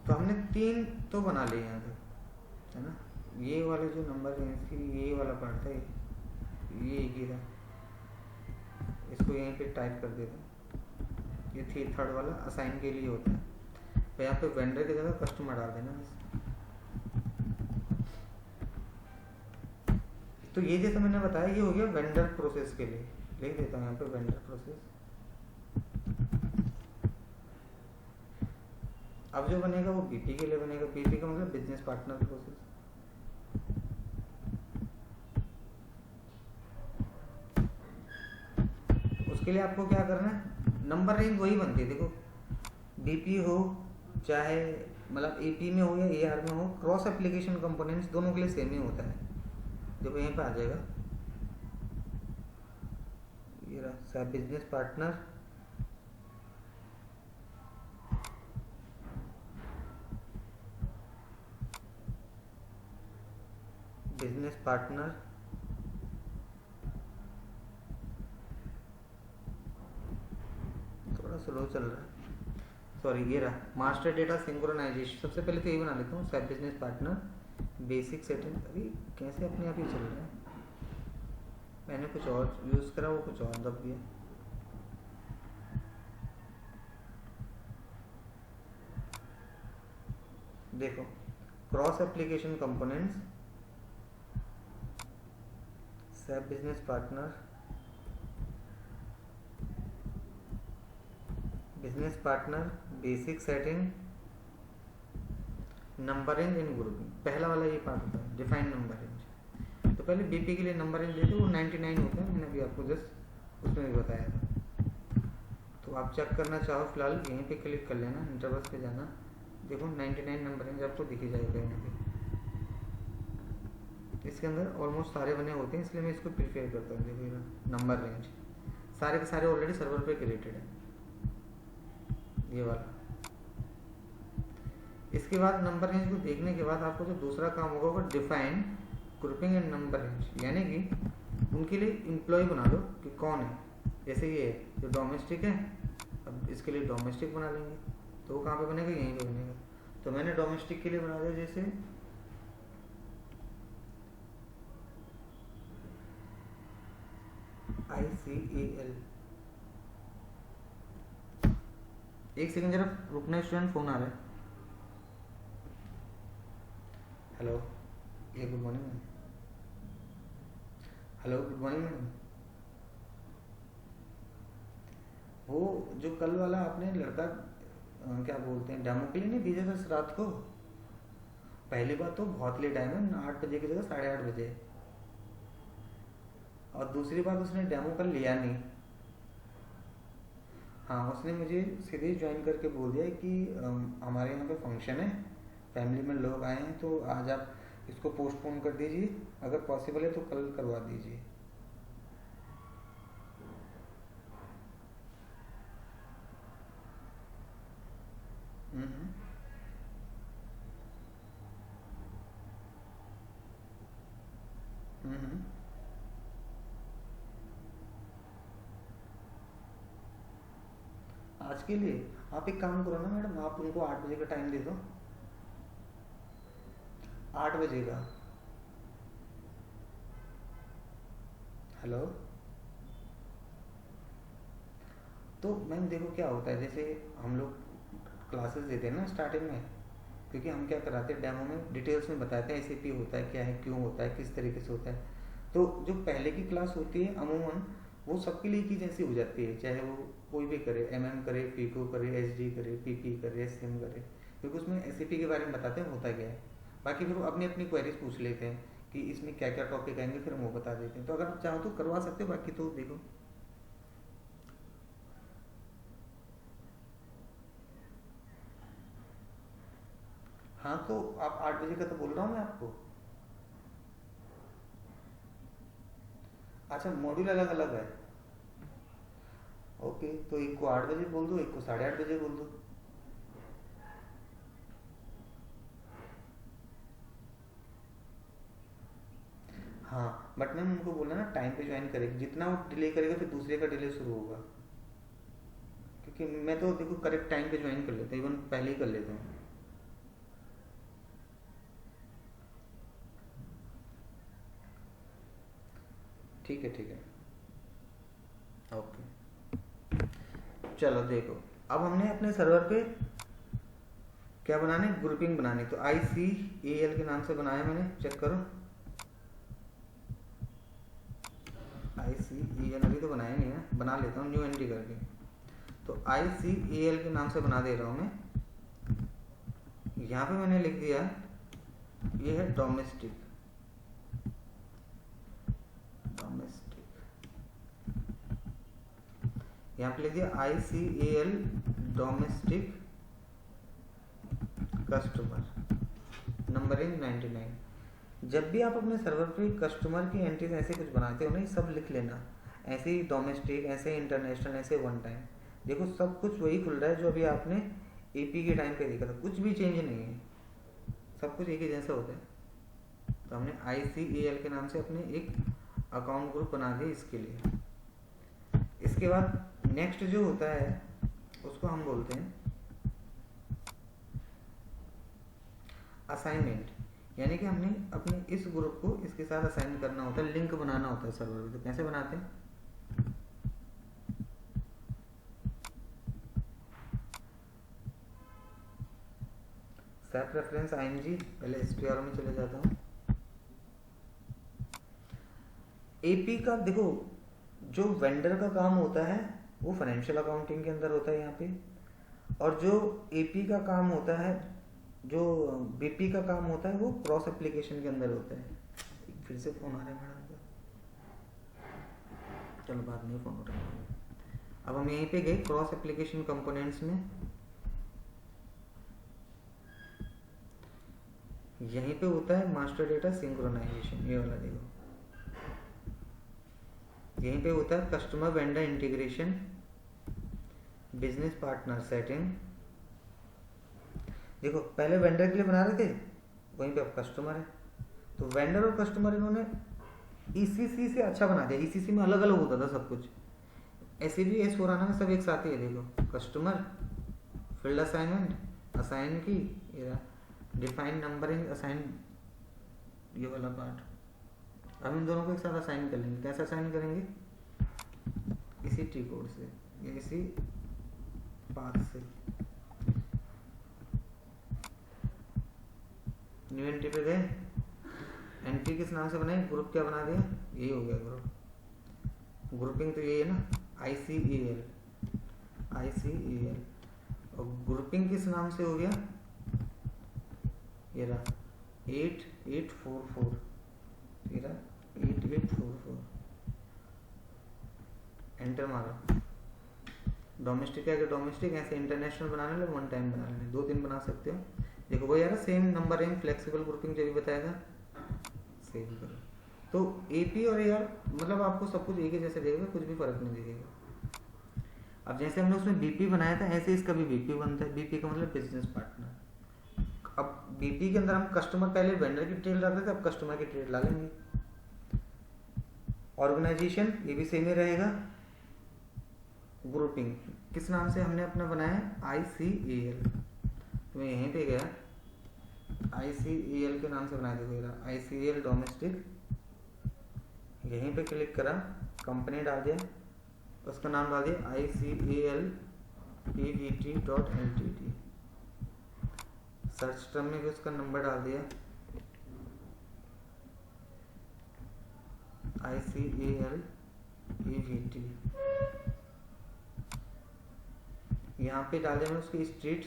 तो हमने 3 तो बना लिए यहाँ तक, है ना। ये वाले जो नंबर रेंज थी, ये वाला पार्ट था, ये एक ही था, इसको यहीं पे टाइप कर देते हैं। ये थी थर्ड वाला, असाइन के लिए होता है। तो यहाँ पे वेंडर की जगह कस्टमर डाल देना। तो ये जैसे मैंने बताया ये हो गया वेंडर प्रोसेस के लिए। लिख देता हूँ यहाँ पे वेंडर प्रोसेस। अब जो बनेगा वो बीपी के लिए बनेगा। बीपी का मतलब बिजनेस पार्टनर प्रोसेस। उसके लिए आपको क्या करना है, नंबर रेंज वही बनती है। देखो बीपी हो चाहे मतलब एपी में हो या एआर में हो, क्रॉस एप्लीकेशन कंपोनेंट्स दोनों के लिए सेम ही होता है। देखो यहीं पे आ जाएगा, ये रहा बिजनेस पार्टनर, बिजनेस पार्टनर, थोड़ा स्लो चल रहा है, सॉरी। ये रहा मास्टर डेटा सिंक्रोनाइजेशन। सबसे पहले तो ये बना लेता हूँ, सब बिजनेस पार्टनर बेसिक सेटिंग। अभी कैसे अपने आप ही चल रहा है, मैंने कुछ और यूज़ करा, वो कुछ और दब गया। देखो cross application components SAP business partner, basic setting, numbering in grouping. पहला वाला ये पार्ट होता है, डिफाइन नंबर रेंज। तो पहले बीपी के लिए नंबर रेंज लेते वो 99 होता है, मैंने अभी आपको जस्ट उसमें भी बताया था। तो आप चेक करना चाहो फिलहाल यहीं पे क्लिक कर लेना, इंटरवल्स पे जाना, देखो 99 नंबर रेंज आपको दिख ही जाएगा यहाँ पे। इसके अंदर ऑलमोस्ट सारे बने होते हैं, इसलिए मैं इसको प्रीफेयर करता हूँ। देखो नंबर रेंज सारे के सारे ऑलरेडी सर्वर पे क्रिएटेड है, ये वाला। इसके बाद नंबर रेंज को देखने के बाद आपको जो दूसरा काम होगा वो define grouping and number range, यानी कि उनके लिए एम्प्लॉय बना दो कि कौन है। जैसे ये जो डोमेस्टिक है, अब इसके लिए डोमेस्टिक बना लेंगे, तो वो कहाँ पे बनेगा, यहीं पे बनेगा। तो मैंने डोमेस्टिक के लिए बना दिया जैसे ICAL। एक सेकंड जरा रुकना, स्टूडेंट फोन आ रहा है। हेलो, ये good morning ma'am. Hello, good morning madam. वो जो कल वाला आपने लड़का क्या बोलते हैं डेमो के लिए नहीं भेजा था रात को, पहली बात तो बहुत लेट आया मैम, 8 बजे की जगह 8:30 बजे। और दूसरी बात उसने डेमो कल लिया नहीं। हाँ, उसने मुझे सीधे ज्वाइन करके बोल दिया कि हमारे यहाँ पे फंक्शन है, फैमिली में लोग आए हैं, तो आज आप इसको पोस्टपोन कर दीजिए, अगर पॉसिबल है तो कल करवा दीजिए। हम्म हम्म। आज के लिए आप एक काम करो ना मैडम, आप उनको 8 बजे का टाइम दे दो, 8 बजे का। हेलो, तो मैम देखो क्या होता है, जैसे हम लोग क्लासेस देते हैं ना स्टार्टिंग में, क्योंकि हम क्या कराते हैं डेमो में डिटेल्स में बताते हैं SAP होता है क्या है, क्यों होता है, किस तरीके से होता है। तो जो पहले की क्लास होती है अमूमन वो सबके लिए की जैसी हो जाती है, चाहे वो कोई भी करे, करे, FICO करे, SD करे, PP करे, SIM करे, क्योंकि उसमें SAP के बारे में बताते हैं होता क्या है। बाकी फिर वो अपनी अपनी क्वेरीज पूछ लेते हैं कि इसमें क्या क्या टॉपिक आएंगे, फिर हम वो बता देते हैं। तो अगर आप चाहो तो करवा सकते हो, बाकी तो देखो। हाँ, तो आप 8 बजे का तो बोल रहा हूँ मैं आपको। अच्छा, मॉड्यूल अलग अलग है। ओके, तो एक को 8 बजे बोल दो, एक को 8:30 बजे बोल दो। हाँ, बट मैम उनको बोला ना टाइम पे ज्वाइन करेगी, जितना वो डिले करेगा फिर दूसरे का डिले शुरू होगा। क्योंकि मैं तो देखो करेक्ट टाइम पे ज्वाइन कर लेता हूँ, इवन पहले ही कर लेता हूँ। ठीक है, ठीक है, ओके। चलो देखो, अब हमने अपने सर्वर पे क्या बनाने, ग्रुपिंग बनानी। तो ICAL के नाम से बनाया मैंने, चेक करो। ICAL अभी तो बनाया नहीं है, बना लेता हूँ न्यू एंट्री करके। तो ICAL के नाम से बना दे रहा हूँ मैं। यहाँ पे मैंने लिख दिया ये है डोमेस्टिक, यहाँ पे लिख दिया ICAL डोमेस्टिक कस्टमर, नंबरिंग 99। जब भी आप अपने सर्वर पे कस्टमर की एंट्रीज ऐसे कुछ बनाते हो ना, ये सब लिख लेना, ऐसे ही डोमेस्टिक, ऐसे इंटरनेशनल, ऐसे वन टाइम। देखो सब कुछ वही खुल रहा है जो अभी आपने AP के टाइम पे देखा था, कुछ भी चेंज नहीं है, सब कुछ एक ही जैसा होता है। तो हमने ICAL के नाम से अपने एक अकाउंट ग्रुप बना दिया इसके लिए। इसके बाद नेक्स्ट जो होता है उसको हम बोलते हैं असाइनमेंट, यानी कि हमने अपने इस ग्रुप को इसके साथ असाइन करना होता है, लिंक बनाना होता है सर्वर पे। तो कैसे बनाते हैं, SAP रेफरेंस IMG, पहले SPR में चले जाता हूँ। एपी का देखो, जो वेंडर का काम होता है वो फाइनेंशियल अकाउंटिंग के अंदर होता है यहाँ पे, और जो एपी का काम होता है, जो बीपी का काम होता है वो क्रॉस एप्लीकेशन के अंदर होता है। फिर से फोन आ रहा है मैडम का, चलो बाद में फोन उठाएंगे। अब हम यहीं पे गए क्रॉस एप्लीकेशन कंपोनेंट्स में, यहीं पे होता है मास्टर डेटा सिंक्रोनाइजेशन, ये वाला देखो, यहीं पे होता है customer vendor integration, business partner setting. देखो पहले वेंडर के लिए बना रहे थे, वहीं पे अब कस्टमर है, तो वेंडर और कस्टमर इन्होंने ईसीसी से अच्छा बना दिया। ईसीसी में अलग अलग होता था सब कुछ, ऐसे भी S/4HANA में सब एक साथ ही है। देखो कस्टमर, फील्ड असाइनमेंट, असाइन की, डिफाइन नंबरिंग, असाइन, ये वाला पार्ट। अब इन दोनों को एक साथ असाइन कर लेंगे। कैसे असाइन करेंगे? इसी टी कोड से, या इसी पाथ से। न्यू एंट्री पे गए, एंट्री किस नाम से बनाई, ग्रुप क्या बना दिया, यही हो गया ग्रुप। ग्रुपिंग तो यही है ना, ICEL, और ग्रुपिंग किस नाम से हो गया, ये रहा 8844, ये रहा 8844। एंटर मारो। डोमेस्टिक है, अगर डोमेस्टिक ऐसे इंटरनेशनल बनाने लो, वन टाइम बना लेना, 2-3 बना सकते हो। देखो वो यार सेम नंबर है, फ्लेक्सिबल ग्रुपिंग जो भी बताया था, सेव करो। तो एपी और AR मतलब आपको सब कुछ एक ही जैसे देखेगा, कुछ भी फर्क नहीं दिखेगा। अब जैसे हमने उसमें बीपी बनाया था, ऐसे इसका भी बीपी बनता है। बीपी का मतलब बिजनेस पार्टनर। अब बीपी के अंदर हम कस्टमर, पहले वेंडर की डिटेल रख रहे थे, अब कस्टमर की डिटेल ला लेंगे। ऑर्गेनाइजेशन ये भी सेम ही रहेगा। ग्रुपिंग किस नाम से हमने अपना बनाया, ICEL। तो मैं यहीं पे गया, ICEL के नाम से बना देगा, ICEL डोमेस्टिक, यहीं पे क्लिक करा, कंपनी डाल दिया, उसका नाम डाल दिया ICEL PVT.LTD। सर्च टर्म में भी उसका नंबर डाल दिया, ICEL PVT। यहाँ पे डाल दिया मैं उसकी स्ट्रीट,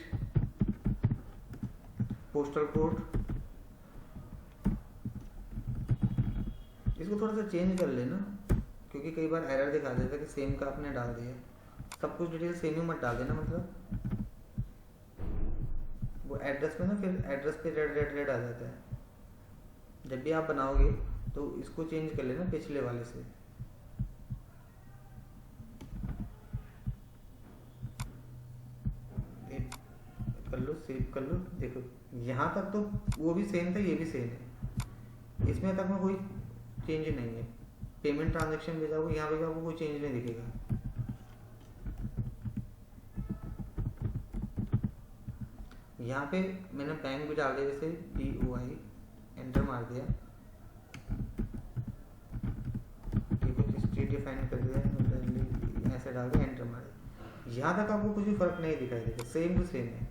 पोस्टल कोड। इसको थोड़ा सा चेंज कर लेना, क्योंकि कई बार एरर दिखा देता है कि सेम का आपने डाल दिया। सब कुछ डिटेल सेम ही मत डाल देना, मतलब वो एड्रेस में ना, फिर एड्रेस पे रेड आ जाता है। जब भी आप बनाओगे तो इसको चेंज कर लेना पिछले वाले से। कर लो, सेव कर लो। देखो यहाँ तक तो वो भी सेम था, ये भी सेम है, इसमें तक में कोई चेंज नहीं है। पेमेंट ट्रांजैक्शन भेजा होगा, यहाँ पे आपको कोई चेंज नहीं दिखेगा। यहाँ पे मैंने बैंक भी डाल दिया, जैसे BOI, एंटर मार दिया, कुछ स्ट्रीट डिफाइन कर दिया, ऐसे डाल दिया, एंटर मार दिया। यहाँ तक आपको कुछ भी फर्क नहीं दिखाई देगा, सेम टू सेम है।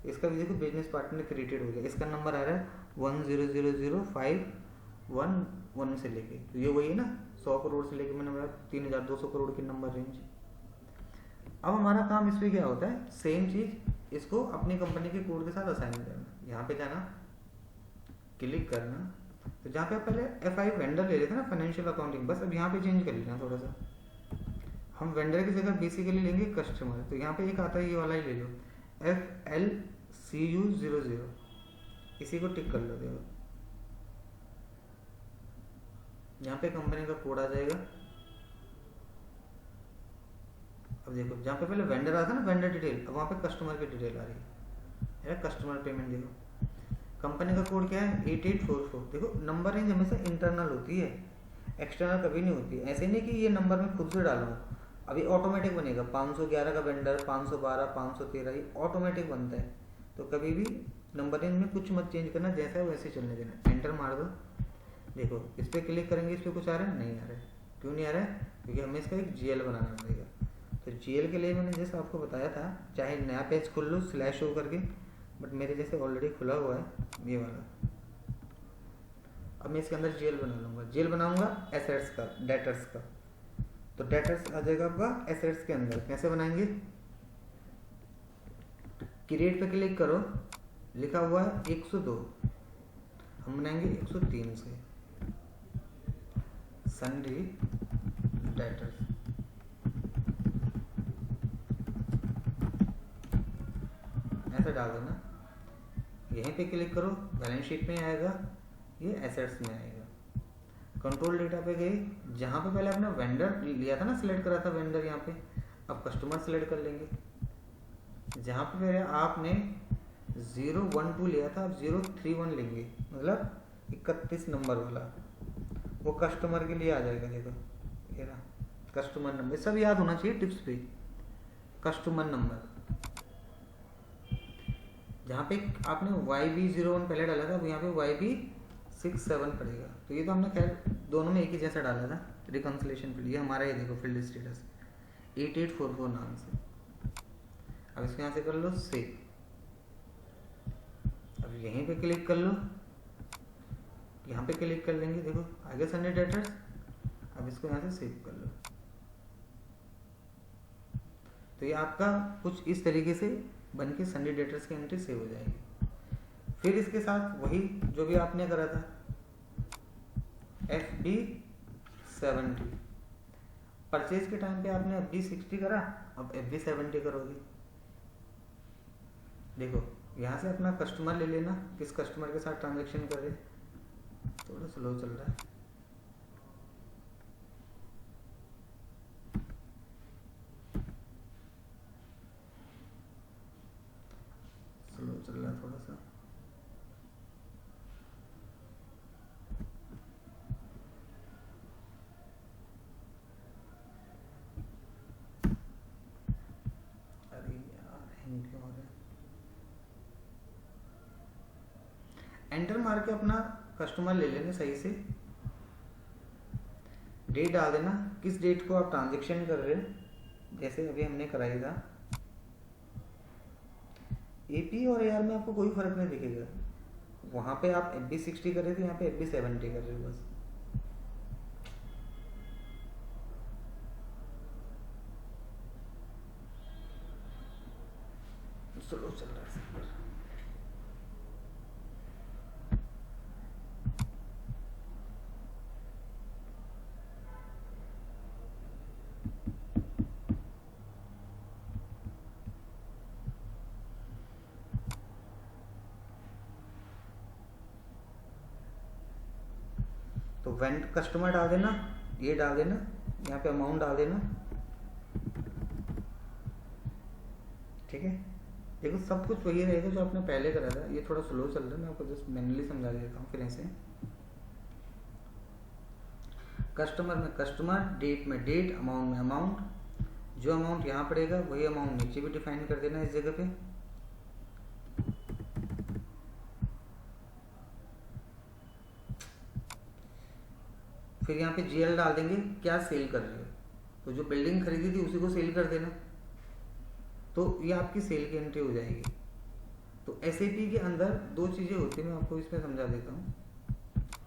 इसका भी देखो बिजनेस पार्टनर क्रिएटेड हो गया, इसका नंबर आ रहा है 10000511 से लेके, तो ये वही है ना 100 करोड़ से लेके मैंने बताया 3200 करोड़ की नंबर रेंज। अब हमारा काम इसमें क्या होता है, सेम चीज इसको अपनी कंपनी के कोड के साथ असाइन करना। यहाँ पे जाना, क्लिक करना, तो जहाँ पे आप पहले FI वेंडर ले लेते ना, फाइनेंशियल अकाउंटिंग, बस अब यहाँ पे चेंज कर लेना थोड़ा सा। हम वेंडर की जगह बेसिकली लेंगे कस्टमर, तो यहाँ पे एक आता है, ये वाला ही ले लो, FLCU00, इसी को टिक कर लो। देखो यहाँ पे कंपनी का कोड आ जाएगा। अब देखो जहाँ पे पहले वेंडर आता था ना, वेंडर डिटेल, अब वहाँ पे कस्टमर की डिटेल आ रही है, कस्टमर पेमेंट। देखो कंपनी का कोड क्या है, 8844। देखो नंबर रेंज हमेशा इंटरनल होती है, एक्सटर्नल कभी नहीं होती। ऐसे नहीं कि ये नंबर मैं खुद से डाला हूँ, अभी ऑटोमेटिक बनेगा। 511 का वेंडर, 512, 513, ये ऑटोमेटिक बनता है। तो कभी भी नंबर रेंज में कुछ मत चेंज करना, जैसा है वैसे चलने देना। एंटर मार दो, देखो इस पर क्लिक करेंगे, इस पर कुछ आ रहा है, नहीं आ रहा है। क्यों नहीं आ रहा है, क्योंकि हमें इसका एक GL बनाना पड़ेगा। तो GL के लिए मैंने जैसे आपको बताया था, चाहे नया पेज खोल लो स्लैश हो करके, बट मेरे जैसे ऑलरेडी खुला हुआ है ये वाला। अब मैं इसके अंदर जेल बना लूँगा, जेल बनाऊँगा एसेट्स का, डेटर्स का, तो डेटर्स आ जाएगा आपका एसेट्स के अंदर। कैसे बनाएंगे, क्रिएट पे क्लिक करो, लिखा हुआ है 102, हम बनाएंगे 103 से सन्ड्री डेटर्स। ऐसा डाल देना, यहीं पे क्लिक करो, बैलेंस शीट में आएगा, ये एसेट्स में आएगा। कंट्रोल डेटा पे गए, जहाँ पे पहले आपने वेंडर लिया था ना, सिलेक्ट करा था वेंडर, यहाँ पे अब कस्टमर सिलेक्ट कर लेंगे। जहाँ पे पहले आपने 012 लिया था, अब 031 लेंगे, मतलब 31 नंबर वाला, वो कस्टमर के लिए आ जाएगा। देखो ये रहा कस्टमर नंबर, सब याद होना चाहिए टिप्स पे। कस्टमर नंबर जहाँ पे आपने YB01 पहले डाला था, अब यहाँ पे YB67 पड़ेगा। तो ये तो हमने खैर दोनों में एक ही जैसा डाला था, रिकॉन्सिलेशन फील्ड। ये हमारा, ये देखो फील्ड स्टेटस 8844 नाम से। अब इसको यहाँ से कर लो सेव, अब यहीं पे क्लिक कर लो, यहाँ पे क्लिक कर लेंगे, देखो आगे सन्डे डेटर्स। अब इसको यहाँ से सेव कर लो, तो ये आपका कुछ इस तरीके से बन के सन्डे डेटर्स की एंट्री सेव हो जाएगी। फिर इसके साथ वही जो भी आपने करा था FB70, परचेज के टाइम पे आपने FB60 करा, अब FB70 करोगे। देखो यहाँ से अपना कस्टमर ले लेना, किस कस्टमर के साथ ट्रांजैक्शन कर रहे, थोड़ा स्लो चल रहा है, स्लो चल रहा है थोड़ा सा। अरे यार हैंग क्यों हो रहा है। एंटर मार के अपना कस्टमर ले लेना सही से, डेट डाल देना, किस डेट को आप ट्रांजैक्शन कर रहे हैं, जैसे अभी हमने कराया था। AP और AR में आपको कोई फर्क नहीं दिखेगा, वहां पे आप FB60 कर रहे थे, यहाँ पे FB70 कर रहे हो बस। स्लो चल रहा है सर्वर। तो वेंड कस्टमर डाल देना, ये डाल देना, यहाँ पे अमाउंट डाल देना, ठीक है। देखो सब कुछ वही रहेगा जो आपने पहले करा था। ये थोड़ा स्लो चल रहा है, मैं आपको जस्ट मैनुअली समझा देता हूँ। फिर ऐसे कस्टमर में कस्टमर, डेट में डेट, अमाउंट में अमाउंट, जो अमाउंट यहाँ पड़ेगा वही अमाउंट नीचे भी डिफाइन कर देना इस जगह पे। फिर यहाँ पे GL डाल देंगे, क्या सेल कर रहे हो, तो जो बिल्डिंग खरीदी थी उसी को सेल कर देना, तो ये आपकी सेल की एंट्री हो जाएगी। तो SAP के अंदर दो चीज़ें होती हैं, मैं आपको इसमें समझा देता हूँ,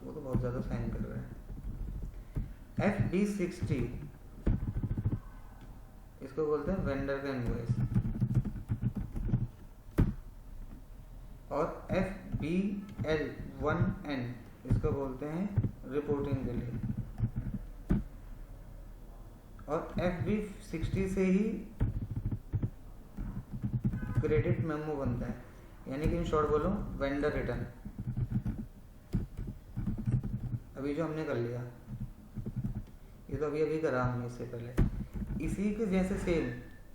वो तो बहुत ज़्यादा साइन कर रहा है। FB60 इसको बोलते हैं वेंडर का इनवॉइस, और FBL1N इसको बोलते हैं रिपोर्टिंग के लिए, और FB60 से ही क्रेडिट मेमो बनता है, यानी कि इन शॉर्ट बोलो वेंडर रिटर्न। अभी जो हमने कर लिया, ये तो अभी अभी करा हमने इससे पहले। इसी के जैसे सेम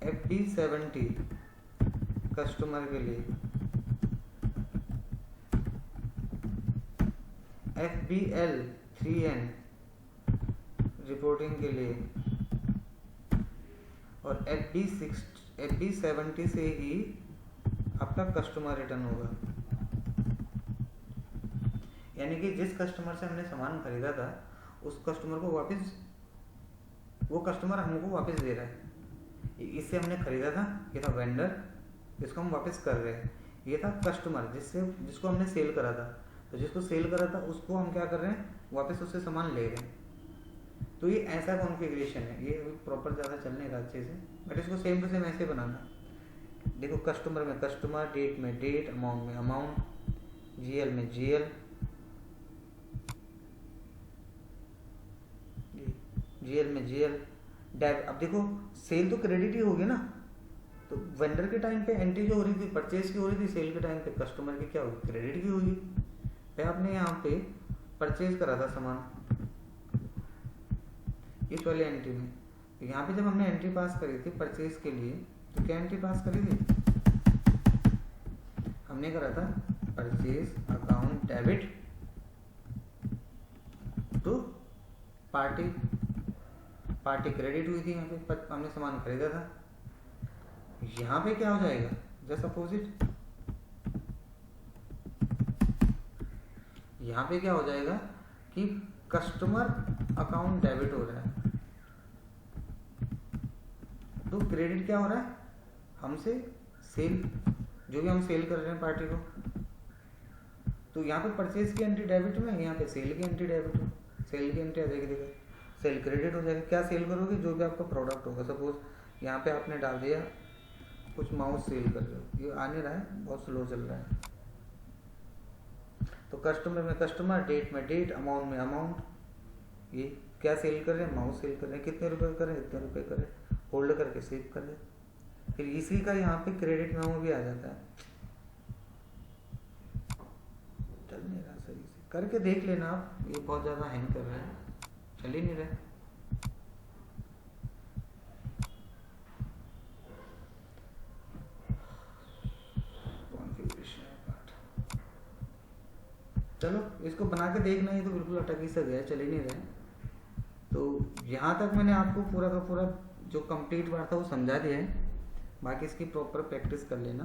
FB70 कस्टमर के लिए, FBL3N रिपोर्टिंग के लिए, और FB70 से ही आपका कस्टमर रिटर्न होगा। यानी कि जिस कस्टमर से हमने सामान खरीदा था उस कस्टमर को वापस, वो कस्टमर हमको वापस दे रहा है। इससे हमने खरीदा था, ये था वेंडर, इसको हम वापस कर रहे हैं। ये था कस्टमर जिसको हमने सेल करा था, तो जिसको सेल करा था उसको हम क्या कर रहे हैं, वापस उससे सामान ले रहे हैं। तो ये ऐसा कॉन्फ़िगरेशन है, ये प्रॉपर ज़्यादा चल नहीं रहा अच्छे से, बट इसको सेम टू सेम ऐसे बनाना। देखो कस्टमर में कस्टमर, डेट में डेट, अमाउंट में अमाउंट, जीएल में जीएल, जीएल में जीएल, डेबिट। अब देखो सेल तो क्रेडिट ही होगी ना, तो वेंडर के टाइम पे एंट्री जो हो रही थी परचेज की हो रही थी, सेल के टाइम पे कस्टमर की क्या होगी, क्रेडिट की होगी। भाई आपने यहाँ पे परचेज करा था सामान इस वाले एंट्री में, तो यहाँ पे जब हमने एंट्री पास करी थी परचेज के लिए, तो क्या एंट्री पास करी थी, हमने करा था purchase account debit to party, party credit हुई थी, यहाँ पे हमने सामान खरीदा था। यहाँ पे क्या हो जाएगा, जस्ट अपोजिट, यहाँ पे क्या हो जाएगा कि कस्टमर अकाउंट डेबिट हो रहा है, तो क्रेडिट क्या हो रहा है, हमसे सेल, जो भी हम सेल कर रहे हैं पार्टी को, तो यहाँ पे परचेज की एंट्री डेबिट में, यहाँ पे सेल की एंट्री डेबिट में, सेल की एंट्री आ जाएगी, देखो सेल क्रेडिट हो जाएगा। क्या सेल करोगे, जो भी आपका प्रोडक्ट होगा। सपोज यहाँ पे आपने डाल दिया कुछ माउस सेल कर रहे हो, ये आ नहीं रहा है, बहुत स्लो चल रहा है, तो कस्टमर में कस्टमर, डेट में डेट, अमाउंट में अमाउंट, ये क्या सेल कर रहे हैं, माउस सेल कर रहे हैं, कितने रुपए कर रहे हैं, इतने रुपए कर रहे हैं, होल्ड करके सेव कर रहे हैं। फिर इसी का यहाँ पे क्रेडिट मेमो भी आ जाता है। चल नहीं रहा सही से, करके देख लेना आप, ये बहुत ज़्यादा हैंग कर रहा है, चल ही नहीं रहा। चलो इसको बना के देखना, ही तो बिल्कुल अटक ही सा गया, चल ही नहीं रहा है। तो यहाँ तक मैंने आपको पूरा का पूरा जो कंप्लीट बार था वो समझा दिया है, बाकी इसकी प्रॉपर प्रैक्टिस कर लेना।